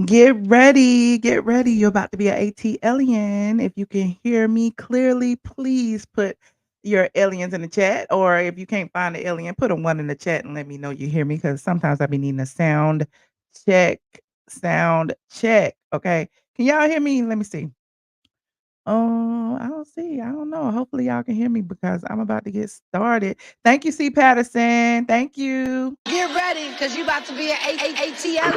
Get ready, get ready. You're about to be an AT alien. If you can hear me clearly, please put your aliens in the chat. Or if you can't find the alien, put a one in the chat and let me know you hear me because sometimes I be needing a check, sound check. Okay. Can y'all hear me? Let me see. I don't see. I don't know. Hopefully y'all can hear me because I'm about to get started. Thank you, C. Patterson. Thank you. Get ready, because you about to be an ATL.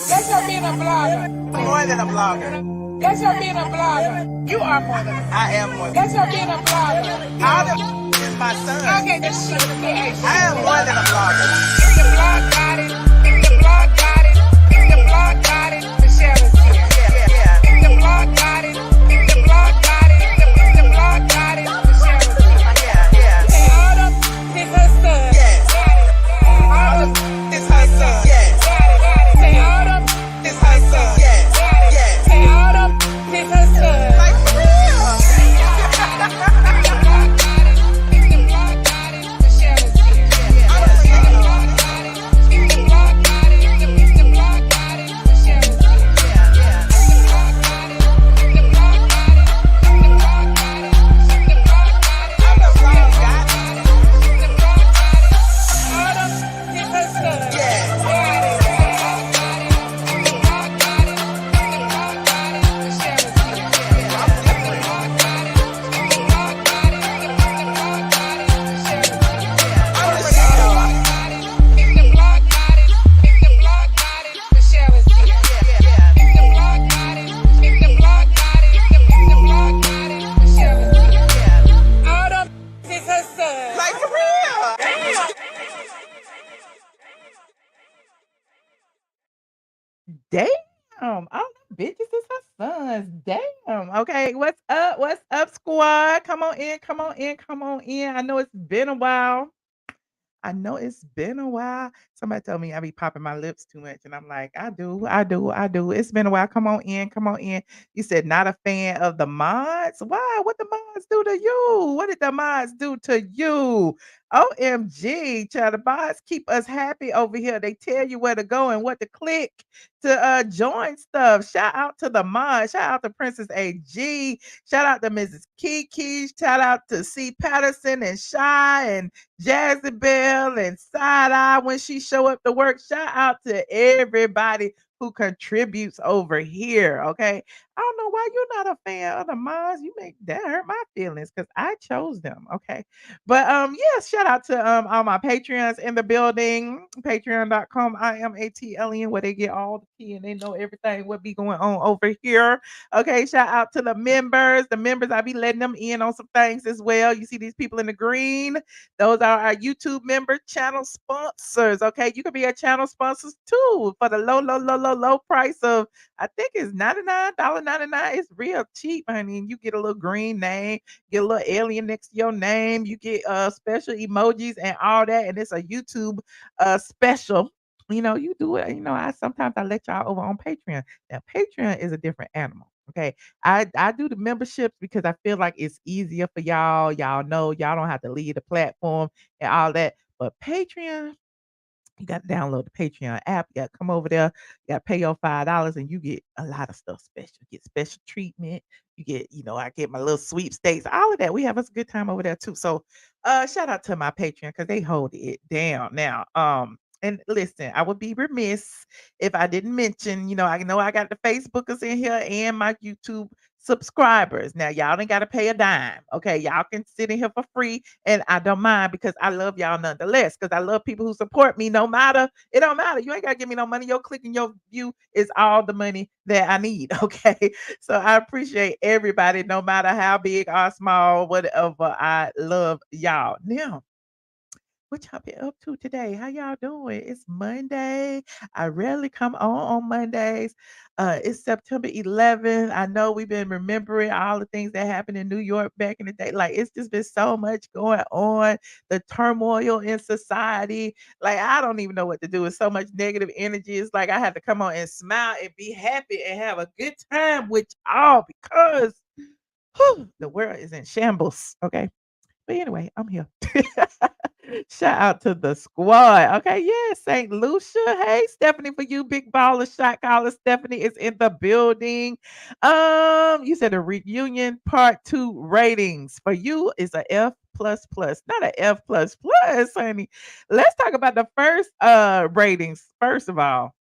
That's her being a blogger. More than a blogger. That's her being a blogger. You are more than I am more than That's her being a blogger. all the is my son. Okay, this shit. I am more than a blogger. If the blog got it, if the blog got it, if the blog got it, Michelle is here. Yeah. If the blog got it, if the blog got it, if the blog got it, Michelle is here. Yeah. Say Autumn, this her son. Yes. Autumn, This her son. Yes. say Autumn, This her son. Yes. say Autumn, this her son. Like for real. Like for real. Damn. Oh, bitches is her sons. Damn. Okay. What's up? What's up, squad? Come on in. Come on in. Come on in. I know it's been a while. I know it's been a while. Somebody told me I be popping my lips too much, and I'm like, I do. It's been a while. Come on in, come on in. You said not a fan of the mods. Why? What the mods do to you? What did the mods do to you? OMG, child, the mods keep us happy over here. They tell you where to go and what to click to join stuff. Shout out to the mods. Shout out to Princess AG. Shout out to Mrs. Kiki. Shout out to C. Patterson and Shy and Jazzy Bell and Side Eye when she show up to work. Shout out to everybody who contributes over here. Okay. I don't know why you're not a fan of the moms. You make that hurt my feelings because I chose them. Okay. But yes, shout out to all my Patreons in the building. Patreon.com. I am ATLN where they get all the tea and they know everything what be going on over here. Okay, shout out to the members. The members, I be letting them in on some things as well. You see these people in the green. Those are our YouTube member channel sponsors. Okay, you can be a channel sponsors too for the low price of I think it's $99.99. It's real cheap, honey. And you get a little green name, get a little alien next to your name. You get special emojis and all that, and it's a YouTube special. You do it. I sometimes I let y'all over on Patreon. Now, Patreon is a different animal. Okay. I do the memberships because I feel like it's easier for y'all. Y'all know y'all don't have to leave the platform and all that. But Patreon, you got to download the Patreon app. You got to come over there. You got to pay your $5 and you get a lot of stuff special. You get special treatment. You get, I get my little sweepstakes, all of that. We have us a good time over there too. So shout out to my Patreon because they hold it down. Now, and listen, I would be remiss if I didn't mention, I know I got the Facebookers in here and my YouTube subscribers. Now, y'all ain't got to pay a dime. Okay. Y'all can sit in here for free and I don't mind because I love y'all nonetheless. Because I love people who support me no matter. It don't matter. You ain't got to give me no money. Your click and your view is all the money that I need. Okay. So I appreciate everybody, no matter how big or small, whatever. I love y'all. Now, what y'all been up to today? How y'all doing? It's Monday. I rarely come on Mondays. It's September 11th. I know we've been remembering all the things that happened in New York back in the day. Like it's just been so much going on, the turmoil in society. Like I don't even know what to do. It's so much negative energy. It's like I have to come on and smile and be happy and have a good time with y'all because the world is in shambles. Okay. But anyway, I'm here. Shout out to the squad. Okay, yeah, St. Lucia. Hey, Stephanie, for you, big baller shot caller. Stephanie is in the building. You said a reunion part two ratings for you is a F plus plus, not a F plus plus, honey. Let's talk about the first ratings. First of all,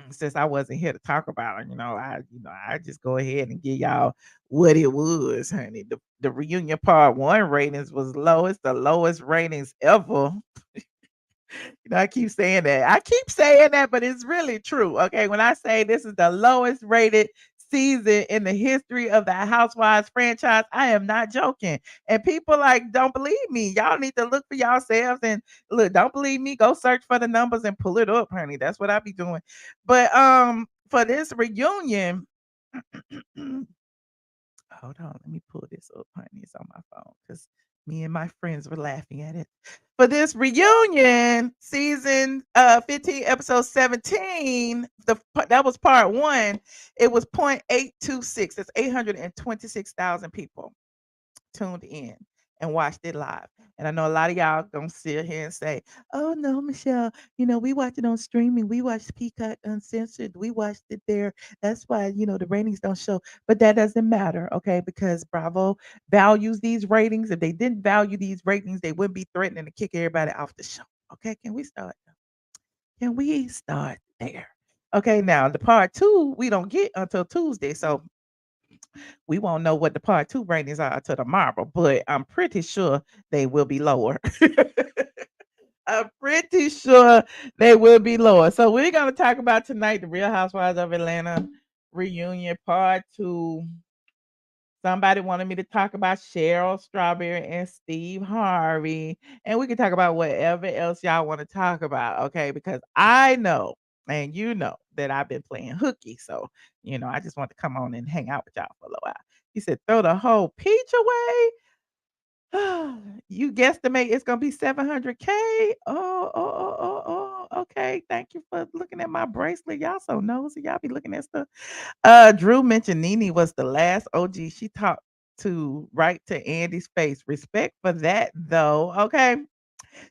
since I wasn't here to talk about it, I just go ahead and give y'all what it was, honey. The reunion part one ratings was low. It's the lowest ratings ever. I keep saying that. I keep saying that, but it's really true. Okay. When I say this is the lowest rated season in the history of the Housewives franchise, I am not joking. And people like don't believe me. Y'all need to look for yourselves and look, don't believe me, go search for the numbers and pull it up, honey. That's what I be doing. But for this reunion, hold on, let me pull this up, honey. It's on my phone because me and my friends were laughing at it. For this reunion, season 15, episode 17, that was part one. It was 0.826. That's 826,000 people tuned in and watched it live. And I know a lot of y'all gonna sit here and say, "Oh no, Michelle, we watch it on streaming. We watch Peacock Uncensored. We watched it there. That's why the ratings don't show." But that doesn't matter, okay? Because Bravo values these ratings. If they didn't value these ratings, they wouldn't be threatening to kick everybody off the show. Okay, can we start? Can we start there? Okay, now the part two we don't get until Tuesday, so we won't know what the part two ratings are until tomorrow, but I'm pretty sure they will be lower. I'm pretty sure they will be lower. So we're gonna talk about tonight the Real Housewives of Atlanta reunion part two. Somebody wanted me to talk about Cheryl Strawberry and Steve Harvey, and we can talk about whatever else y'all want to talk about, okay? Because I know, and that I've been playing hooky, so I just want to come on and hang out with y'all for a little while. He said, "Throw the whole peach away." You guesstimate it's gonna be 700K. Oh. Okay. Thank you for looking at my bracelet. Y'all so nosy. Y'all be looking at stuff. Drew mentioned Nene was the last OG she talked to right to Andy's face. Respect for that though. Okay.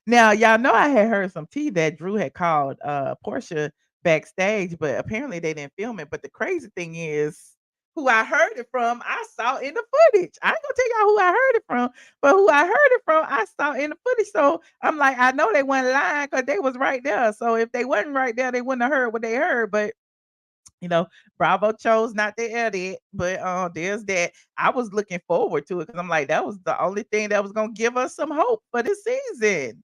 Now, y'all know I had heard some tea that Drew had called Portia backstage, but apparently they didn't film it. But the crazy thing is, who I heard it from, I saw in the footage. I ain't gonna tell y'all who I heard it from, but who I heard it from, I saw in the footage. So I'm like, I know they weren't lying because they was right there. So if they wasn't right there, they wouldn't have heard what they heard. But you know, Bravo chose not to edit it, but there's that. I was looking forward to it because I'm like, that was the only thing that was gonna give us some hope for the season.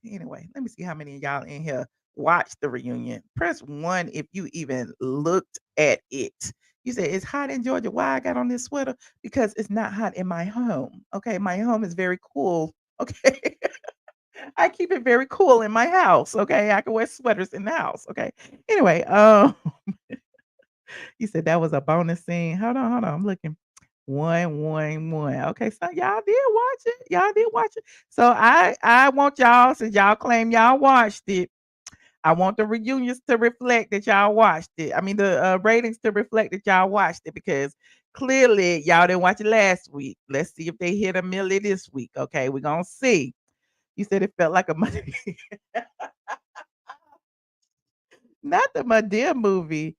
Anyway, let me see how many of y'all in here watched the reunion. Press one if you even looked at it. You said it's hot in Georgia. Why I got on this sweater? Because it's not hot in my home. Okay, my home is very cool. Okay, I keep it very cool in my house. Okay, I can wear sweaters in the house. Okay. Anyway, you said that was a bonus scene. Hold on. I'm looking. 111. Okay, so y'all did watch it. Y'all did watch it. So I want y'all, since y'all claim y'all watched it, I want the reunions to reflect that y'all watched it. I mean the ratings to reflect that y'all watched it because clearly y'all didn't watch it last week. Let's see if they hit a milli this week. Okay, we're gonna see. You said it felt like a money, not the Madea movie.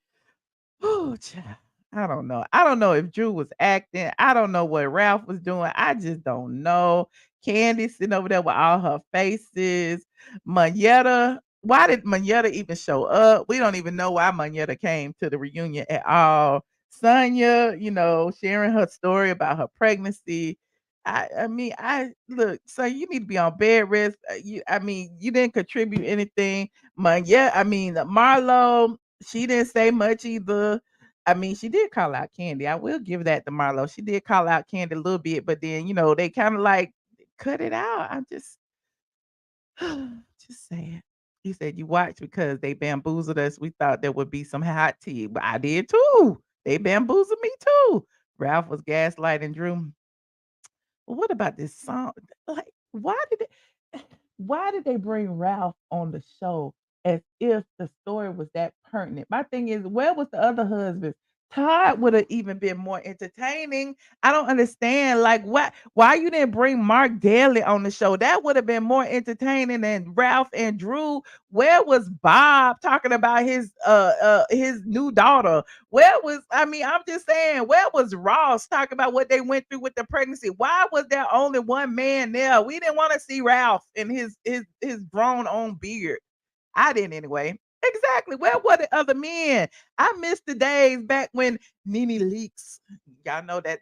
Oh, child. I don't know. I don't know if Drew was acting. I don't know what Ralph was doing. I just don't know. Candy sitting over there with all her faces. Manetta. Why did Manetta even show up? We don't even know why Manetta came to the reunion at all. Sonya, sharing her story about her pregnancy. I look, so you need to be on bed rest. You didn't contribute anything. Marlo, she didn't say much either. She did call out Candy. I will give that to Marlo. She did call out Candy a little bit, but then, they kind of like cut it out. I'm just saying. You said you watched because they bamboozled us. We thought there would be some hot tea, but I did too. They bamboozled me too. Ralph was gaslighting Drew. Well, what about this song? Like, why did they bring Ralph on the show as if the story was that pertinent? My thing is, where was the other husbands? Todd would have even been more entertaining. I don't understand, like, why you didn't bring Mark Daly on the show? That would have been more entertaining than Ralph and Drew. Where was Bob talking about his new daughter? Where was I mean, I'm just saying, where was Ross talking about what they went through with the pregnancy? Why was there only one man there? We didn't want to see Ralph and his grown on beard. I didn't anyway. Exactly. Where were the other men? I miss the days back when Nene Leaks. Y'all know that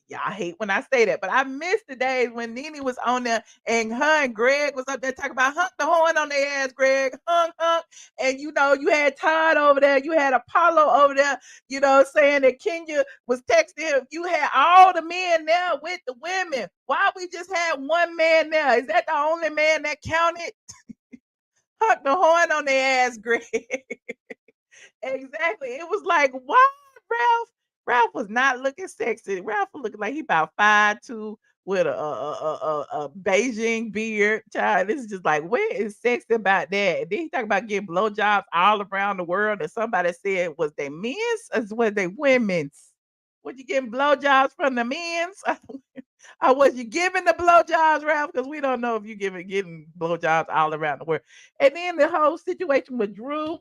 y'all hate when I say that, but I miss the days when Nene was on there and her and Greg was up there talking about hunk the horn on their ass, Greg, hunk, hunk. And you had Todd over there, you had Apollo over there, saying that Kenya was texting him. You had all the men there with the women. Why we just had one man there? Is that the only man that counted? Huck the horn on their ass, Greg. Exactly. It was like, why, Ralph? Ralph was not looking sexy. Ralph was looking like he about 5'2" with a Beijing beard. Child, this is just like, where is sexy about that? And then he talk about getting blowjobs all around the world. And somebody said, was they men's or was they women's? Was you getting blowjobs from the men's? Or was you giving the blowjobs, Ralph? Because we don't know if you getting blowjobs all around the world. And then the whole situation with Drew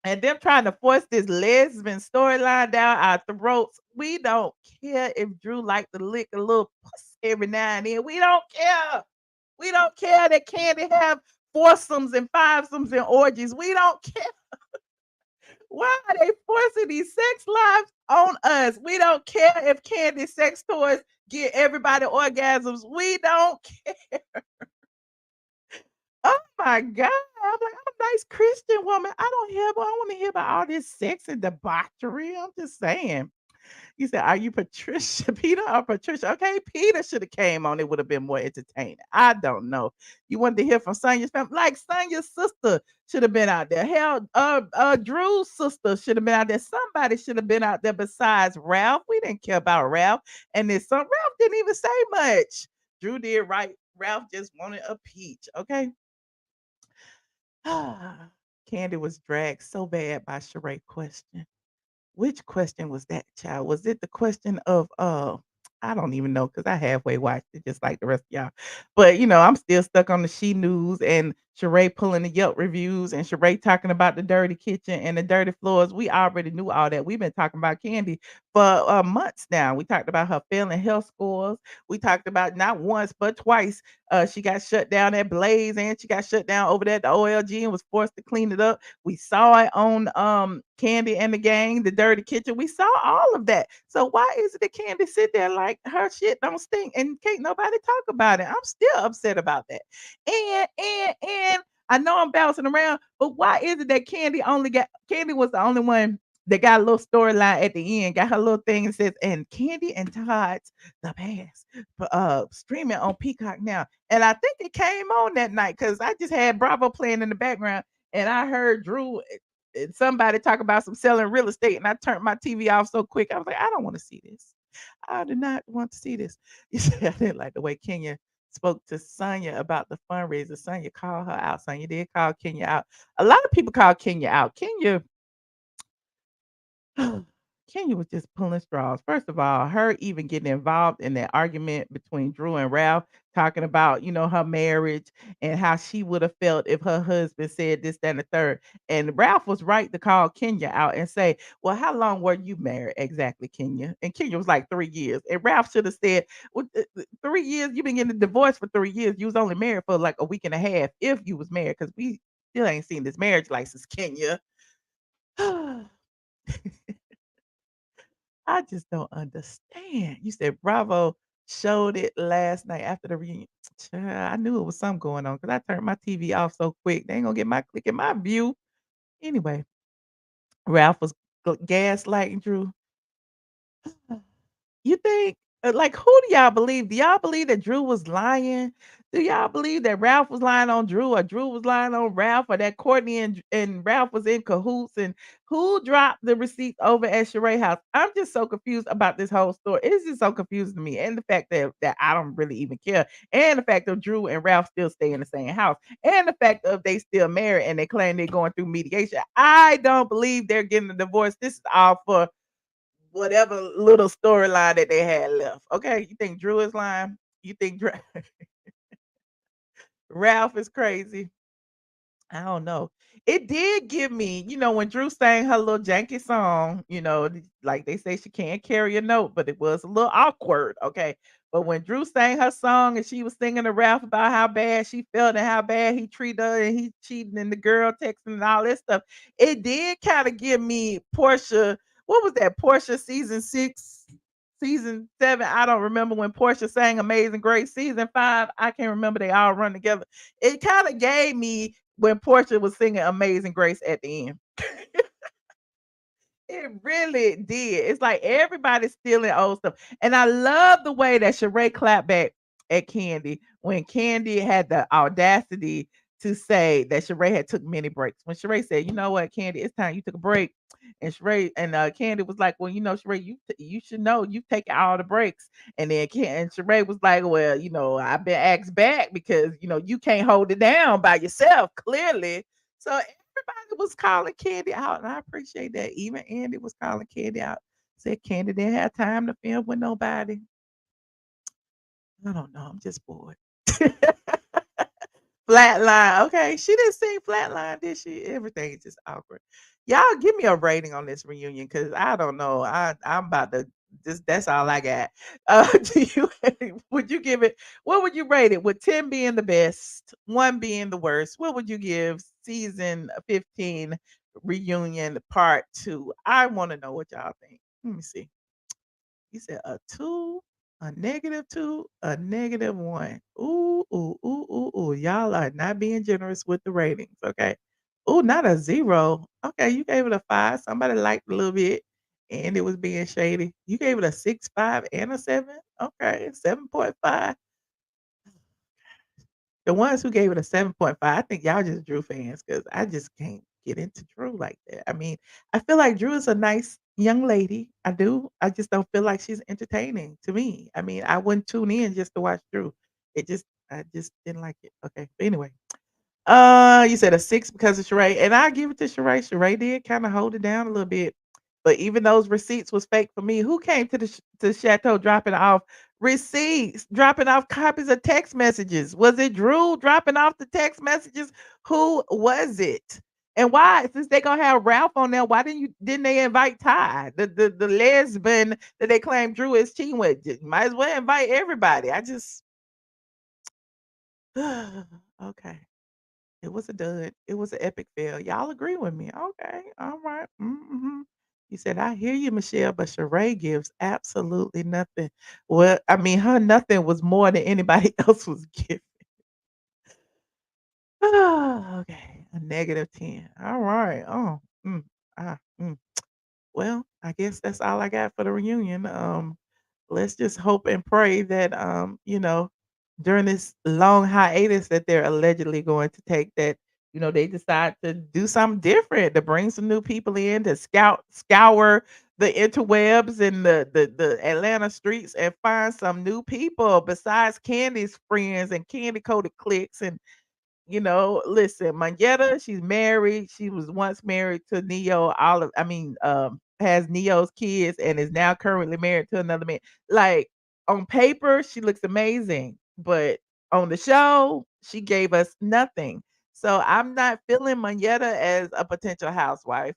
and them trying to force this lesbian storyline down our throats. We don't care if Drew like to lick a little pussy every now and then. We don't care. We don't care that Candy have foursomes and fivesomes and orgies. We don't care. Why are they forcing these sex lives on us? We don't care if Candy sex toys get everybody orgasms. We don't care. Oh my God. I'm like, I'm a nice Christian woman. I don't want to hear about all this sex and debauchery. I'm just saying. You said, "Are you Patricia, Peter or Patricia?" Okay, Peter should have came on. It would have been more entertaining. I don't know. You wanted to hear from Sonya's family, like Sonya's sister should have been out there. Hell, Drew's sister should have been out there. Somebody should have been out there besides Ralph. We didn't care about Ralph, and then some. Ralph didn't even say much. Drew did right. Ralph just wanted a peach. Okay. Candy was dragged so bad by Sheree question. Which question was that, child? Was it the question of I don't even know because I halfway watched it just like the rest of y'all. But I'm still stuck on the She News and Sheree pulling the Yelp reviews and Sheree talking about the dirty kitchen and the dirty floors. We already knew all that. We've been talking about Candy for months now. We talked about her failing health scores. We talked about not once but twice. She got shut down at Blaze and she got shut down over there at the OLG and was forced to clean it up. We saw it on Candy and the Gang, the Dirty Kitchen. We saw all of that. So why is it that Candy sit there like her shit don't stink and can't nobody talk about it? I'm still upset about that. And I know I'm bouncing around, but why is it that Candy was the only one that got a little storyline at the end, got her little thing and says, and Candy and Todd's the past. Streaming on Peacock now. And I think it came on that night because I just had Bravo playing in the background and I heard Drew and somebody talk about some selling real estate, and I turned my TV off so quick. I was like, I don't want to see this. I did not want to see this. You see, I didn't like the way Kenya spoke to Sonya about the fundraiser. Sonya called her out. Sonya did call Kenya out. A lot of people call Kenya out. Kenya was just pulling straws. First of all, her even getting involved in that argument between Drew and Ralph, talking about, her marriage and how she would have felt if her husband said this, that, and the third. And Ralph was right to call Kenya out and say, well, how long were you married exactly, Kenya? And Kenya was like 3 years. And Ralph should have said, well, 3 years, you've been getting a divorce for 3 years. You was only married for like a week and a half if you was married, because we still ain't seen this marriage license, Kenya. I just don't understand. You said Bravo showed it last night after the reunion. Child, I knew it was something going on because I turned my TV off so quick. They ain't gonna get my click in my view. Anyway, Ralph was gaslighting Drew. You think like, who do y'all believe? Do y'all believe that Drew was lying? Do y'all believe that Ralph was lying on Drew or Drew was lying on Ralph or that Courtney and Ralph was in cahoots and who dropped the receipts over at Sheree house? I'm just so confused about this whole story. It's just so confusing to me. And the fact that I don't really even care. And the fact that Drew and Ralph still stay in the same house. And the fact of they still married and they claim they're going through mediation. I don't believe they're getting a divorce. This is all for whatever little storyline that they had left. Okay, you think Drew is lying? You think Ralph is crazy? I don't know. It did give me, when Drew sang her little janky song, like they say she can't carry a note, but it was a little awkward, okay? But when Drew sang her song and she was singing to Ralph about how bad she felt and how bad he treated her and he cheating and the girl texting and all this stuff, it did kind of give me Portia. What was that? Portia season 6, season 7. I don't remember when Portia sang Amazing Grace. Season 5, I can't remember. They all run together. It kind of gave me when Portia was singing Amazing Grace at the end. It really did. It's like everybody's stealing old stuff. And I love the way that Sheree clapped back at Candy when Candy had the audacity to say that Sheree had took many breaks. When Sheree said, "You know what, Candy, it's time you took a break." And Candy was like, "Well, Sheree, you should know you've taken all the breaks." And then Sheree was like, "Well, I've been asked back because you can't hold it down by yourself, clearly." So everybody was calling Candy out, and I appreciate that. Even Andy was calling Candy out. Said Candy didn't have time to film with nobody. I don't know. I'm just bored. Flatline. Okay, she didn't sing Flatline, did she? Everything is just awkward. Y'all give me a rating on this reunion because I don't know. I'm about to just that's all I got. Do you would you give it what would you rate it? With 10 being the best, one being the worst, what would you give season 15 reunion part two? I want to know what y'all think. Let me see. You said a 2, a -2, a -1. Ooh, ooh, ooh, ooh, ooh. Y'all are not being generous with the ratings, okay? Ooh, not a 0. Okay, you gave it a 5. Somebody liked a little bit, and it was being shady. You gave it a 6, 5, and a 7? Okay, 7.5. The ones who gave it a 7.5, I think y'all just Drew fans because I just can't get into Drew like that. I mean, I feel like Drew is a nice young lady. I do. I just don't feel like she's entertaining to me. I mean, I wouldn't tune in just to watch Drew. I just didn't like it. Okay. But anyway, you said a 6 because of Sheree, and I give it to Sheree. Sheree did kinda hold it down a little bit, but even those receipts was fake for me. Who came to the chateau dropping off receipts, dropping off copies of text messages? Was it Drew dropping off the text messages? Who was it? And why, since they gonna have Ralph on there, why didn't they invite Ty, the lesbian that they claim Drew is cheating with? Might as well invite everybody. I just okay. It was a dud. It was an epic fail. Y'all agree with me. Okay. All right. Mm-hmm. You said, I hear you, Michelle, but Sheree gives absolutely nothing. Well, I mean, her nothing was more than anybody else was giving. Okay. A -10. All right. Oh, ah, mm. Well, I guess that's all I got for the reunion. Let's just hope and pray that during this long hiatus that they're allegedly going to take that they decide to do something different, to bring some new people in to scour the interwebs and the Atlanta streets and find some new people besides Candy's friends and Candy coded cliques. And listen, Manetta, she's married. She was once married to Neo. Has Neo's kids and is now currently married to another man. Like on paper, she looks amazing, but on the show, she gave us nothing. So I'm not feeling Manetta as a potential housewife.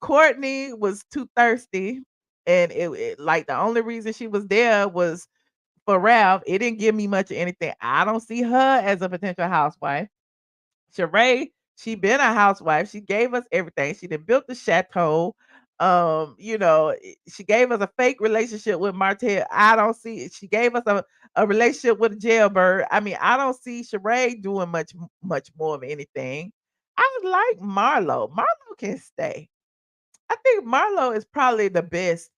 Courtney was too thirsty, and like the only reason she was there was for Ralph. It didn't give me much of anything. I don't see her as a potential housewife. Sheree, she been a housewife. She gave us everything. She done built the chateau. She gave us a fake relationship with Martell. I don't see it. She gave us a relationship with a jailbird. I mean, I don't see Sheree doing much more of anything. I like Marlo. Marlo can stay. I think Marlo is probably the best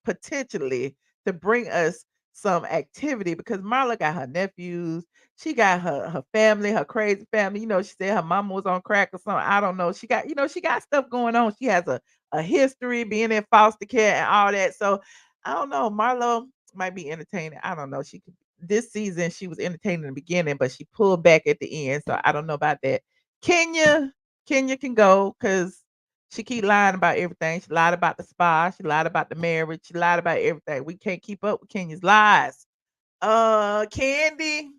potentially to bring us some activity because Marlo got her nephews, she got her family, her crazy family. She said her mama was on crack or something. I don't know. She got stuff going on. She has a history being in foster care and all that. So I don't know. Marlo might be entertaining. I don't know. This season she was entertaining in the beginning, but she pulled back at the end. So I don't know about that. Kenya, Kenya can go because She keep lying about everything. She lied about the spa. She lied about the marriage. She lied about everything. We can't keep up with Kenya's lies. Candy.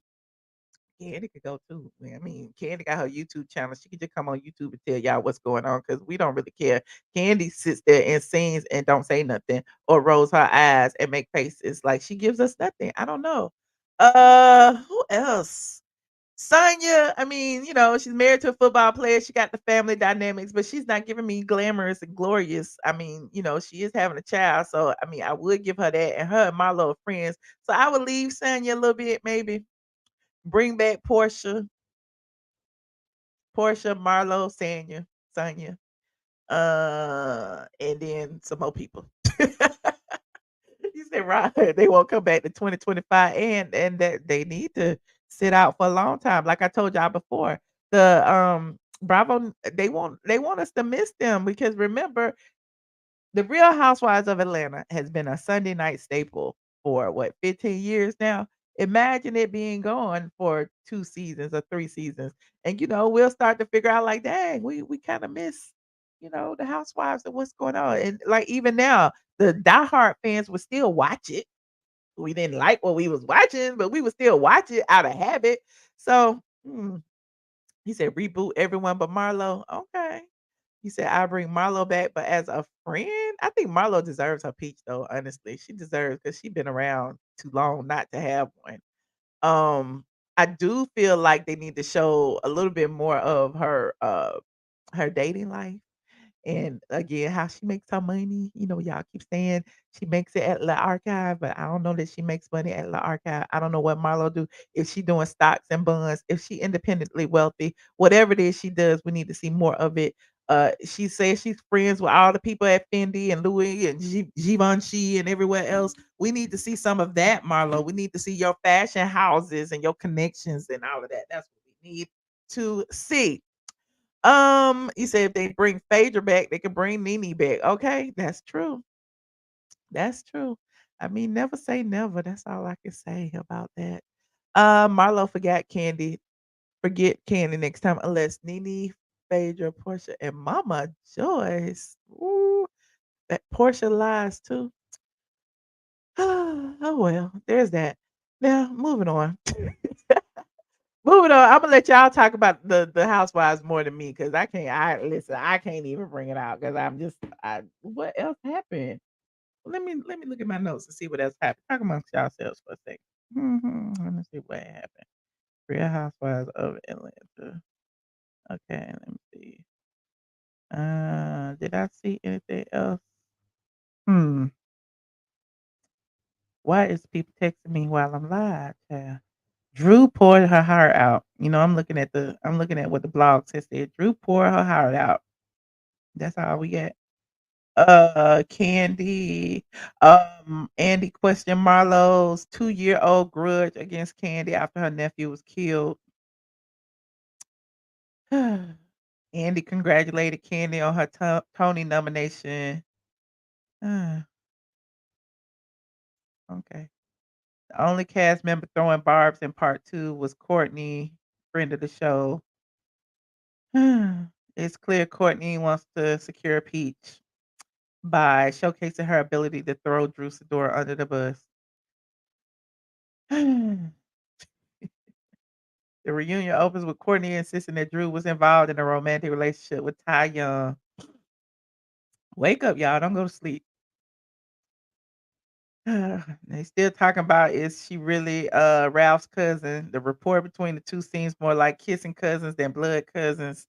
Candy could go too. I mean, Candy got her YouTube channel. She could just come on YouTube and tell y'all what's going on because we don't really care. Candy sits there and sings and don't say nothing or rolls her eyes and make faces like she gives us nothing. I don't know. Who else? Sonya, I mean, she's married to a football player. She got the family dynamics, but she's not giving me glamorous and glorious. I mean, she is having a child. So, I mean, I would give her that and her and Marlo are friends. So I would leave Sonya a little bit, maybe. Bring back Portia, Marlo, Sonya. And then some more people. You said right. They won't come back to 2025 and that they need to sit out for a long time. Like I told y'all before, the Bravo they want us to miss them because remember the Real Housewives of Atlanta has been a Sunday night staple for what 15 years now. Imagine it being gone for 2 seasons or 3 seasons. And we'll start to figure out like, dang, we kind of miss, the housewives and what's going on. And like even now, the diehard fans would still watch it. We didn't like what we was watching, but we would still watch it out of habit. So he said reboot everyone but Marlo. Okay. He said, "I bring Marlo back, but as a friend, I think Marlo deserves her peach, though. Honestly, she deserves because she's been around too long not to have one. I do feel like they need to show a little bit more of her dating life and again, how she makes her money. Y'all keep saying she makes it at La Archive, but I don't know that she makes money at La Archive. I don't know what Marlo do. If she doing stocks and bonds, if she independently wealthy, whatever it is she does, we need to see more of it. She says she's friends with all the people at Fendi and Louis and Givenchy and everywhere else. We need to see some of that, Marlo. We need to see your fashion houses and your connections and all of that. That's what we need to see. You said if they bring Phaedra back, they can bring Nene back. Okay, that's true. That's true. I mean, never say never. That's all I can say about that. Marlo forgot Candy. Forget Candy next time, unless Nene, Phaedra, Portia, and Mama Joyce. Ooh, that Portia lies too. Oh well, there's that. Now moving on. Moving on, Imma let y'all talk about the housewives more than me, cause I can't listen, I can't even bring it out, cause I'm just what else happened? Let me look at my notes and see what else happened. Talk amongst yourselves for a second. Let me see what happened. Real Housewives of Atlanta. Okay, let me see. Did I see anything else? Hmm. Why is people texting me while I'm live, child? Drew poured her heart out. I'm looking at what the blog says there. Drew poured her heart out. That's all we get. Candy. Andy questioned Marlo's 2-year-old grudge against Candy after her nephew was killed. Andy congratulated Candy on her Tony nomination. Uh, okay. The only cast member throwing barbs in part two was Courtney, friend of the show. It's clear Courtney wants to secure Peach by showcasing her ability to throw Drew Sidora under the bus. The reunion opens with Courtney insisting that Drew was involved in a romantic relationship with Ty Young. Wake up, y'all. Don't go to sleep. They still talking about is she really Ralph's cousin? The rapport between the two seems more like kissing cousins than blood cousins.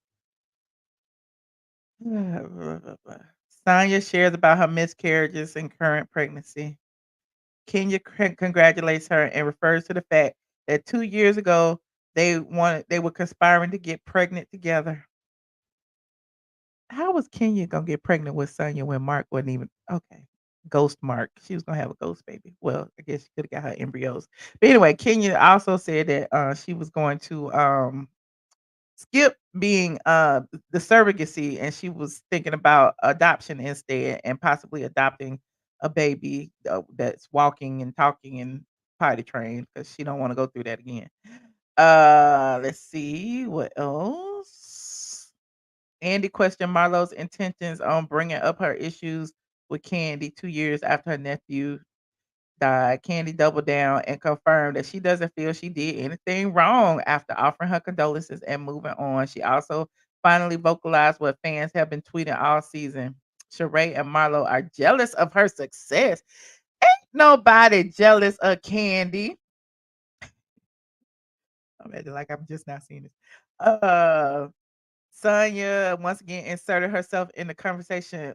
Sonya shares about her miscarriages and current pregnancy. Kenya congratulates her and refers to the fact that 2 years ago they were conspiring to get pregnant together. How was Kenya gonna get pregnant with Sonya when Mark wasn't even okay? Ghost Mark. She was gonna have a ghost baby. Well, I guess she could have got her embryos. But anyway, Kenya also said that she was going to skip being the surrogacy and she was thinking about adoption instead and possibly adopting a baby that's walking and talking and potty trained because she don't want to go through that again. Let's see what else. Andy questioned Marlo's intentions on bringing up her issues with Candy 2 years after her nephew died. Candy doubled down and confirmed that she doesn't feel she did anything wrong after offering her condolences and moving on. She also finally vocalized what fans have been tweeting all season. Sheree and Marlo are jealous of her success. Ain't nobody jealous of Candy. I'm acting like I'm just not seeing this. Sonya once again inserted herself in the conversation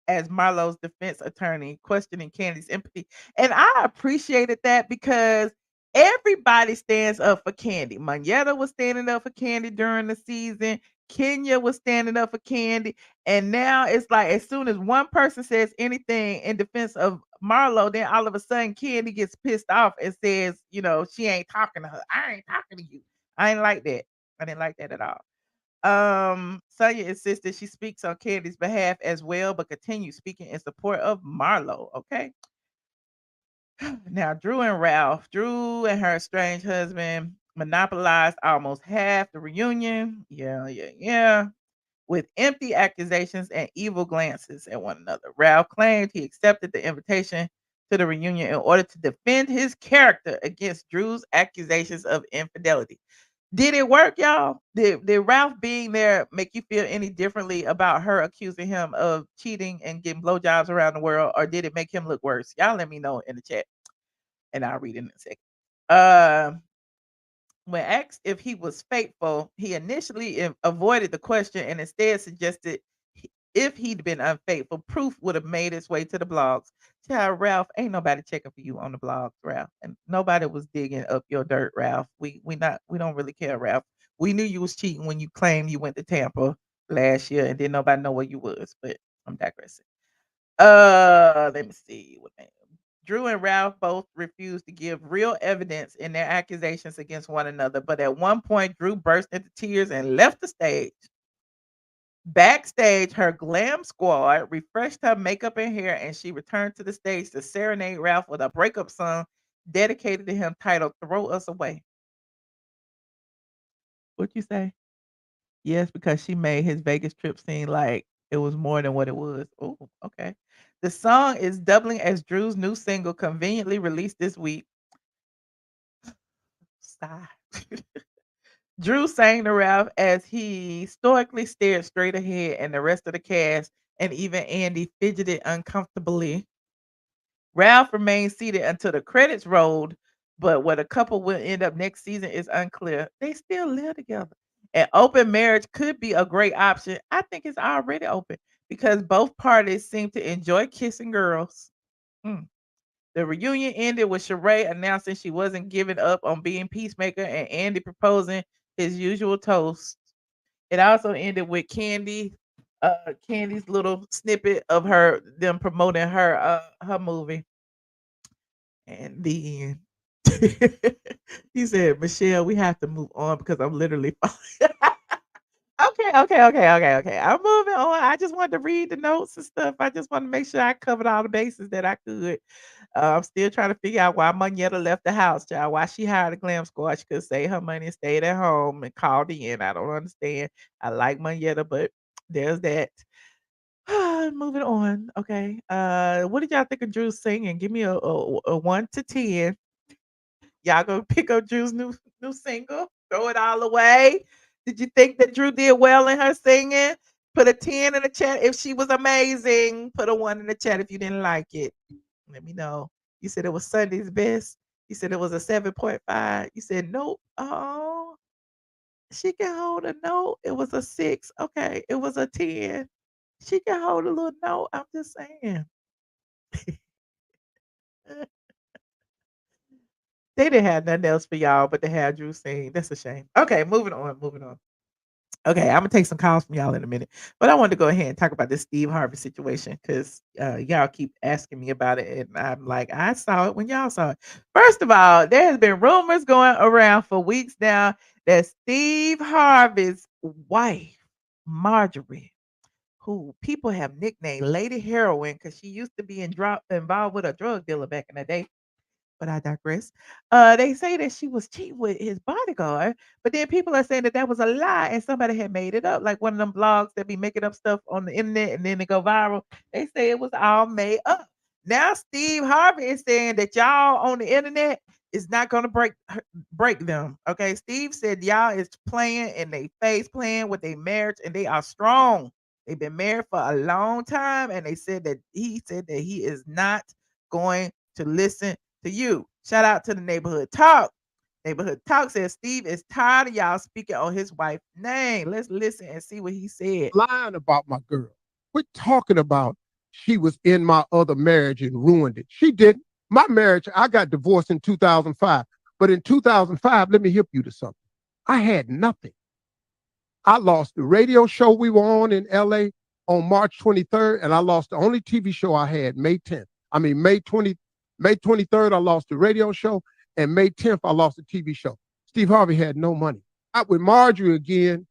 as Marlo's defense attorney, questioning Candy's empathy. And I appreciated that because everybody stands up for Candy. Manetta was standing up for Candy during the season. Kenya was standing up for Candy. And now it's like as soon as one person says anything in defense of Marlo, then all of a sudden Candy gets pissed off and says, she ain't talking to her. I ain't talking to you. I ain't like that. I didn't like that at all. Sonya insisted she speaks on Candy's behalf as well, but continues speaking in support of Marlo. Okay. Now, Drew and Ralph. Drew and her estranged husband monopolized almost half the reunion. Yeah, yeah, yeah. With empty accusations and evil glances at one another. Ralph claimed he accepted the invitation to the reunion in order to defend his character against Drew's accusations of infidelity. Did it work, y'all? Did Ralph being there make you feel any differently about her accusing him of cheating and getting blowjobs around the world, or did it make him look worse? Y'all let me know in the chat, and I'll read it in a second. Uh, when asked if he was faithful, he initially avoided the question and instead suggested if he'd been unfaithful, proof would have made its way to the blogs. Child, Ralph, ain't nobody checking for you on the blogs, Ralph, and nobody was digging up your dirt, Ralph. We don't really care, Ralph. We knew you was cheating when you claimed you went to Tampa last year, and didn't nobody know where you was. But I'm digressing. Let me see. Drew and Ralph both refused to give real evidence in their accusations against one another, but at one point, Drew burst into tears and left the stage. Backstage, her glam squad refreshed her makeup and hair, and she returned to the stage to serenade Ralph with a breakup song dedicated to him titled Throw Us Away. What you say? Yes, because she made his Vegas trip seem like it was more than what it was. Oh, okay. The song is doubling as Drew's new single, conveniently released this week. Sigh. Drew sang to Ralph as he stoically stared straight ahead, and the rest of the cast and even Andy fidgeted uncomfortably. Ralph remained seated until the credits rolled, but where the couple will end up next season is unclear. They still live together. An open marriage could be a great option. I think it's already open because both parties seem to enjoy kissing girls. Mm. The reunion ended with Sheree announcing she wasn't giving up on being peacemaker and Andy proposing his usual toast. It also ended with Candy's little snippet of them promoting her movie. And then he said, Michelle, we have to move on because I'm literally falling. Okay. I'm moving on. I just wanted to read the notes and stuff. I just want to make sure I covered all the bases that I could. I'm still trying to figure out why Moneta left the house, child. Why she hired a glam squad. She could save her money and stayed at home and called in. I don't understand. I like Moneta, but there's that. Moving on. Okay. What did y'all think of Drew singing? Give me a 1 to 10. Y'all gonna pick up Drew's new single? Throw it all away. Did you think that Drew did well in her singing? Put a 10 in the chat if she was amazing. Put a 1 in the chat if you didn't like it. Let me know. You said it was Sunday's best. You said it was a 7.5. You said nope. Oh, she can hold a note. It was a 6. Okay, it was a 10. She can hold a little note. I'm just saying. They didn't have nothing else for y'all but to have Drew sing. That's a shame. Okay, moving on. Okay, I'm gonna take some calls from y'all in a minute, but I wanted to go ahead and talk about this Steve Harvey situation because y'all keep asking me about it, and I'm like, I saw it when y'all saw it. First of all, there has been rumors going around for weeks now that Steve Harvey's wife, Marjorie, who people have nicknamed Lady Heroin because she used to be involved with a drug dealer back in the day. but I digress. They say that she was cheating with his bodyguard, but then people are saying that that was a lie and somebody had made it up, like one of them blogs that be making up stuff on the internet and then they go viral. They say it was all made up. Now Steve Harvey is saying that y'all on the internet is not going to break them. Okay, Steve said y'all is playing and they face playing with their marriage and they are strong. They've been married for a long time, and he said that he is not going to listen to you. Shout out to the neighborhood talk. Neighborhood talk says Steve is tired of y'all speaking on his wife's name. Let's listen and see what he said. Lying about my girl. Quit talking about she was in my other marriage and ruined it. She didn't. My marriage, I got divorced in 2005. But in 2005, let me hip you to something. I had nothing. I lost the radio show we were on in LA on March 23rd, and I lost the only TV show I had May 10th. I mean, May 23rd, I lost the radio show, and May 10th, I lost the TV show. Steve Harvey had no money. Out with Marjorie again,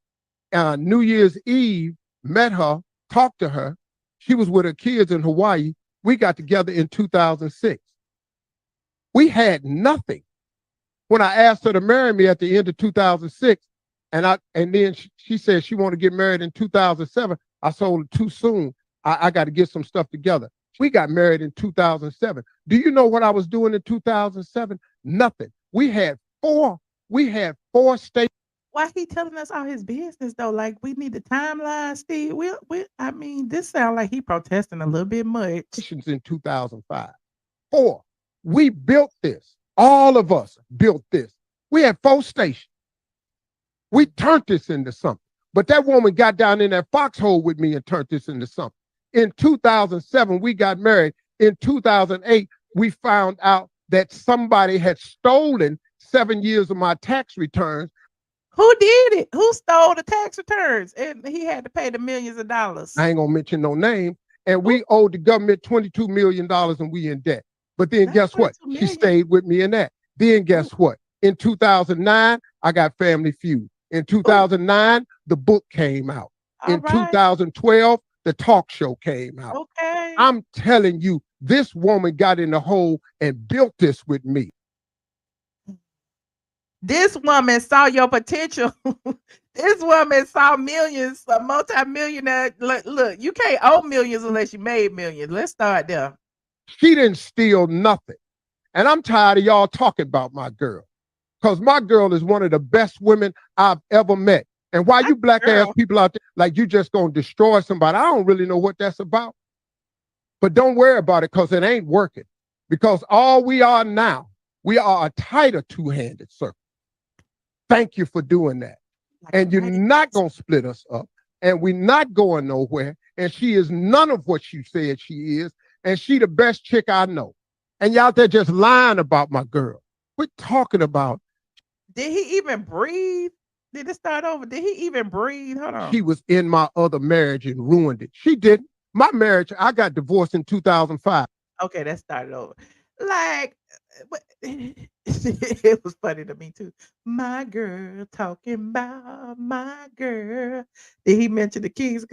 New Year's Eve, met her, talked to her. She was with her kids in Hawaii. We got together in 2006. We had nothing. When I asked her to marry me at the end of 2006, and then she said she wanted to get married in 2007. I told her too soon. I got to get some stuff together. We got married in 2007. Do you know what I was doing in 2007? Nothing. We had four states. Why he telling us all his business though? Like we need the timeline, Steve. I mean, this sound like he protesting a little bit much. In 2005. Four. We built this. All of us built this. We had 4 stations. We turned this into something. But that woman got down in that foxhole with me and turned this into something. In 2007, we got married. In 2008, we found out that somebody had stolen 7 years of my tax returns. Who did it? Who stole the tax returns? And he had to pay the millions of dollars. I ain't gonna mention no name. And we owed the government $22 million and we in debt. But then guess what? She stayed with me in that. Then guess what? In 2009, I got Family Feud. In 2009, the book came out. In 2012, the talk show came out. Okay. I'm telling you, this woman got in the hole and built this with me. This woman saw your potential. This woman saw millions, a multi-millionaire. Look, you can't owe millions unless you made millions. Let's start there. She didn't steal nothing. And I'm tired of y'all talking about my girl. Because my girl is one of the best women I've ever met. And why you black ass people out there, like you just gonna destroy somebody, I don't really know what that's about. But don't worry about it because it ain't working. Because all we are now, we are a tighter two-handed circle. Thank you for doing that. And you're not gonna split us up. And we're not going nowhere. And she is none of what you said she is. And she the best chick I know. And y'all out there just lying about my girl. Quit talking about. Did he even breathe? Did it start over? Did he even breathe? Hold on. She was in my other marriage and ruined it. She didn't. My marriage, I got divorced in 2005. Okay, that started over. Like, it was funny to me too. My girl talking about my girl. Did he mention the Kings?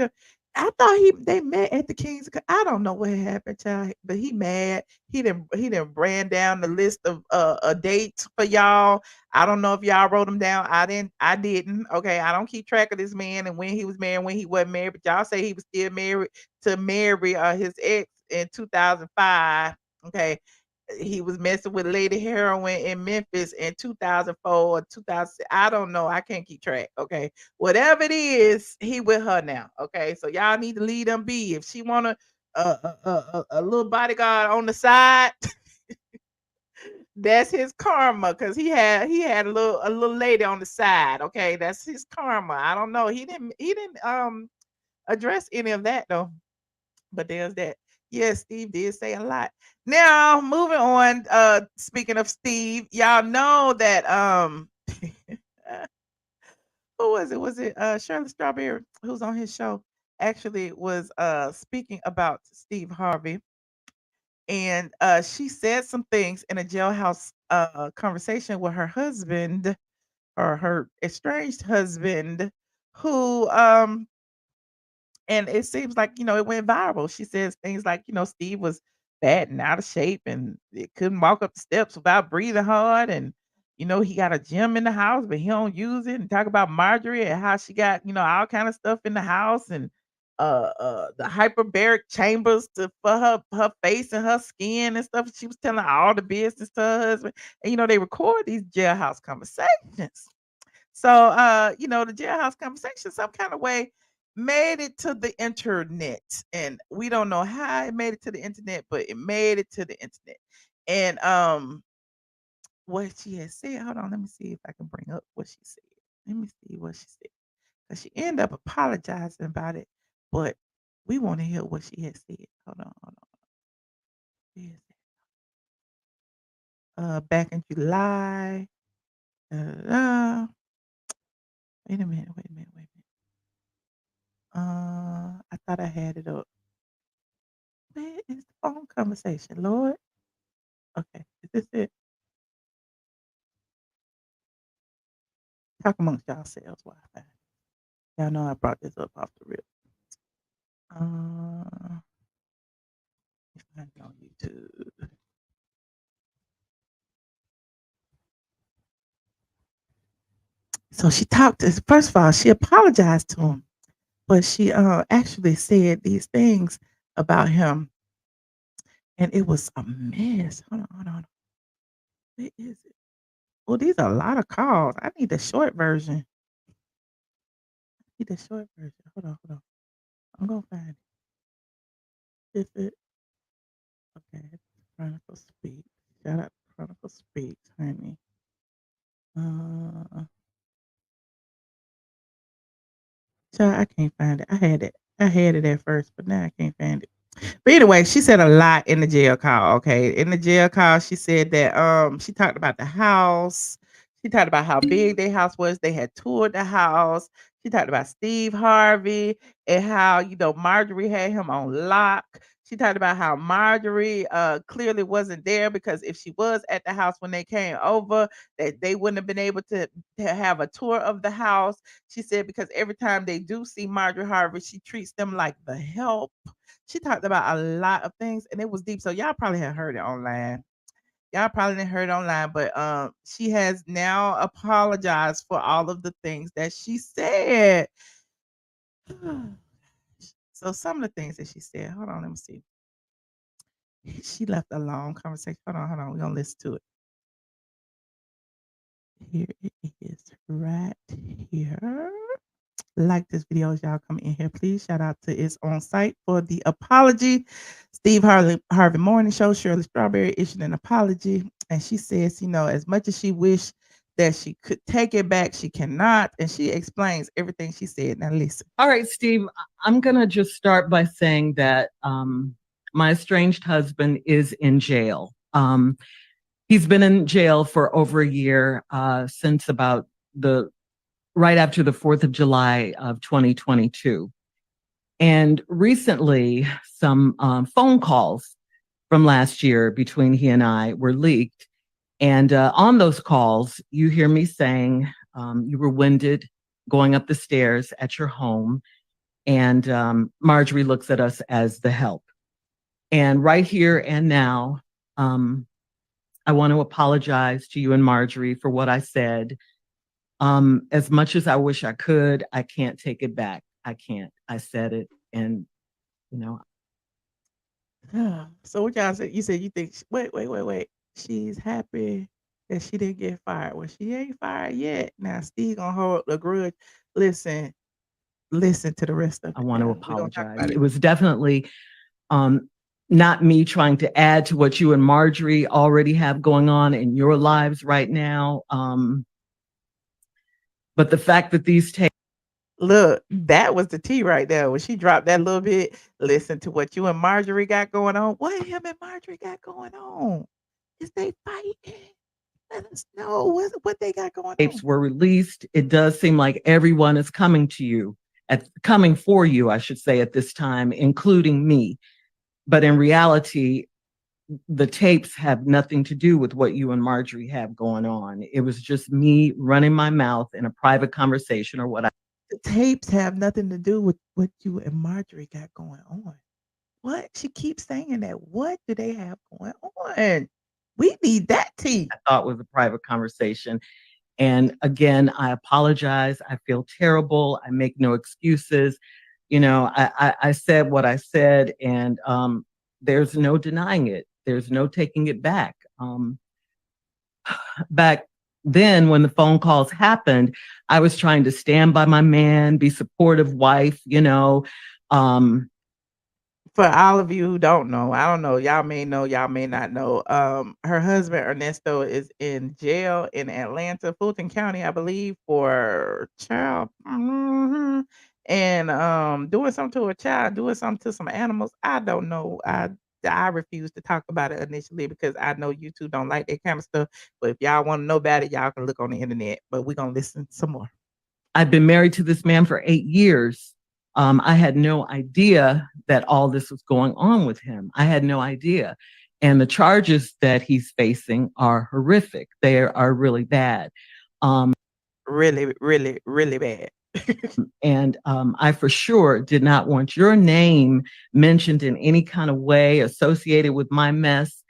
I thought they met at the Kings. I don't know what happened, child, but he mad. He didn't ran down the list of dates for y'all. I don't know if y'all wrote them down. I didn't. Okay, I don't keep track of this man and when he was married, when he wasn't married. But y'all say he was still married to marry his ex in 2005. Okay, he was messing with Lady Heroin in Memphis in 2004 or 2000. I don't know. I can't keep track. Okay. Whatever it is, he with her now. Okay. So y'all need to leave them be. If she want a little bodyguard on the side, that's his karma. Cause he had a little lady on the side. Okay. That's his karma. I don't know. He didn't address any of that though. But there's that. Yes, Steve did say a lot. Now, moving on, speaking of Steve, y'all know that who was it? Was it Shirley Strawberry who's on his show? Actually was speaking about Steve Harvey. And she said some things in a jailhouse conversation with her husband or her estranged husband who and it seems like, it went viral. She says things like, Steve was fat and out of shape, and it couldn't walk up the steps without breathing hard. And he got a gym in the house, but he don't use it. And talk about Marjorie and how she got all kind of stuff in the house, and the hyperbaric chambers for her face and her skin and stuff. She was telling all the business to her husband, and they record these jailhouse conversations. So, the jailhouse conversation, some kind of way, made it to the internet, and we don't know how it made it to the internet, but it made it to the internet. And what she had said, hold on, let me see if I can bring up what she said. Let me see what she said, because she ended up apologizing about it, but we want to hear what she had said. Hold on. Where is it? Back in July. Da-da-da. Wait a minute. I thought I had it up. Where is the phone conversation, Lord? Okay, is this it? Talk amongst yourselves while I find it. Y'all know I brought this up off the rip. If I find it on YouTube. So she talked to, first of all, she apologized to him, but she actually said these things about him, and it was a mess. Hold on. Where is it? Oh, these are a lot of calls. I need the short version. Hold on. I'm gonna find it. Is it? Okay. Chronicle Speaks. Shout out to Chronicle Speaks, honey. Child, I can't find it. I had it at first, but now I can't find it. But anyway, she said a lot in the jail call. Okay. In the jail call, she said that she talked about the house. She talked about how big their house was. They had toured the house. She talked about Steve Harvey and how, Marjorie had him on lock. She talked about how Marjorie clearly wasn't there, because if she was at the house when they came over, that they wouldn't have been able to have a tour of the house. She said because every time they do see Marjorie Harvey, she treats them like the help. She talked about a lot of things, and it was deep. So y'all probably have heard it online. Y'all probably didn't heard it online, but she has now apologized for all of the things that she said. So some of the things that she said, hold on, let me see. She left a long conversation. Hold on. We're gonna listen to it. Here it is, right here. Like this video as y'all come in here, please. Shout out to It's On Site for the apology. Steve Harvey Morning Show, Shirley Strawberry issued an apology, and she says, as much as she wished that she could take it back, she cannot, and she explains everything she said. Now listen. All right, Steve, I'm gonna just start by saying that my estranged husband is in jail. He's been in jail for over a year, since about right after the 4th of July of 2022. And recently, some phone calls from last year between he and I were leaked. And on those calls, you hear me saying you were winded going up the stairs at your home. And Marjorie looks at us as the help. And right here and now, I want to apologize to you and Marjorie for what I said. As much as I wish I could, I can't take it back. I can't. I said it, and So what y'all said? You said you think? Wait. She's happy that she didn't get fired. Well, she ain't fired yet. Now Steve gonna hold a grudge. Listen to the rest of it. I want to We're gonna talk apologize. about It was definitely not me trying to add to what you and Marjorie already have going on in your lives right now. But the fact that these tapes. Look, that was the tea right there. When she dropped that little bit, listen to what you and Marjorie got going on. What him and Marjorie got going on? Is they fighting? Let us know what they got going on. Tapes were released. It does seem like everyone is coming for you, I should say, at this time, including me. But in reality, the tapes have nothing to do with what you and Marjorie have going on. It was just me running my mouth in a private conversation or what. The tapes have nothing to do with what you and Marjorie got going on. What? She keeps saying that. What do they have going on? We need that tea. I thought was a private conversation. And again, I apologize. I feel terrible. I make no excuses. I said what I said, and there's no denying it. There's no taking it back. Back then, when the phone calls happened, I was trying to stand by my man, be supportive wife. For all of you who don't know, I don't know, y'all may not know. Her husband Ernesto is in jail in Atlanta, Fulton County, I believe, for child and doing something to a child, doing something to some animals. I don't know. I refuse to talk about it initially because I know you two don't like that kind of stuff. But if y'all want to know about it, y'all can look on the internet. But we're gonna listen some more. I've been married to this man for 8 years. I had no idea that all this was going on with him. I had no idea. And the charges that he's facing are horrific. They are really bad. Really, really, really bad. And I for sure did not want your name mentioned in any kind of way associated with my mess.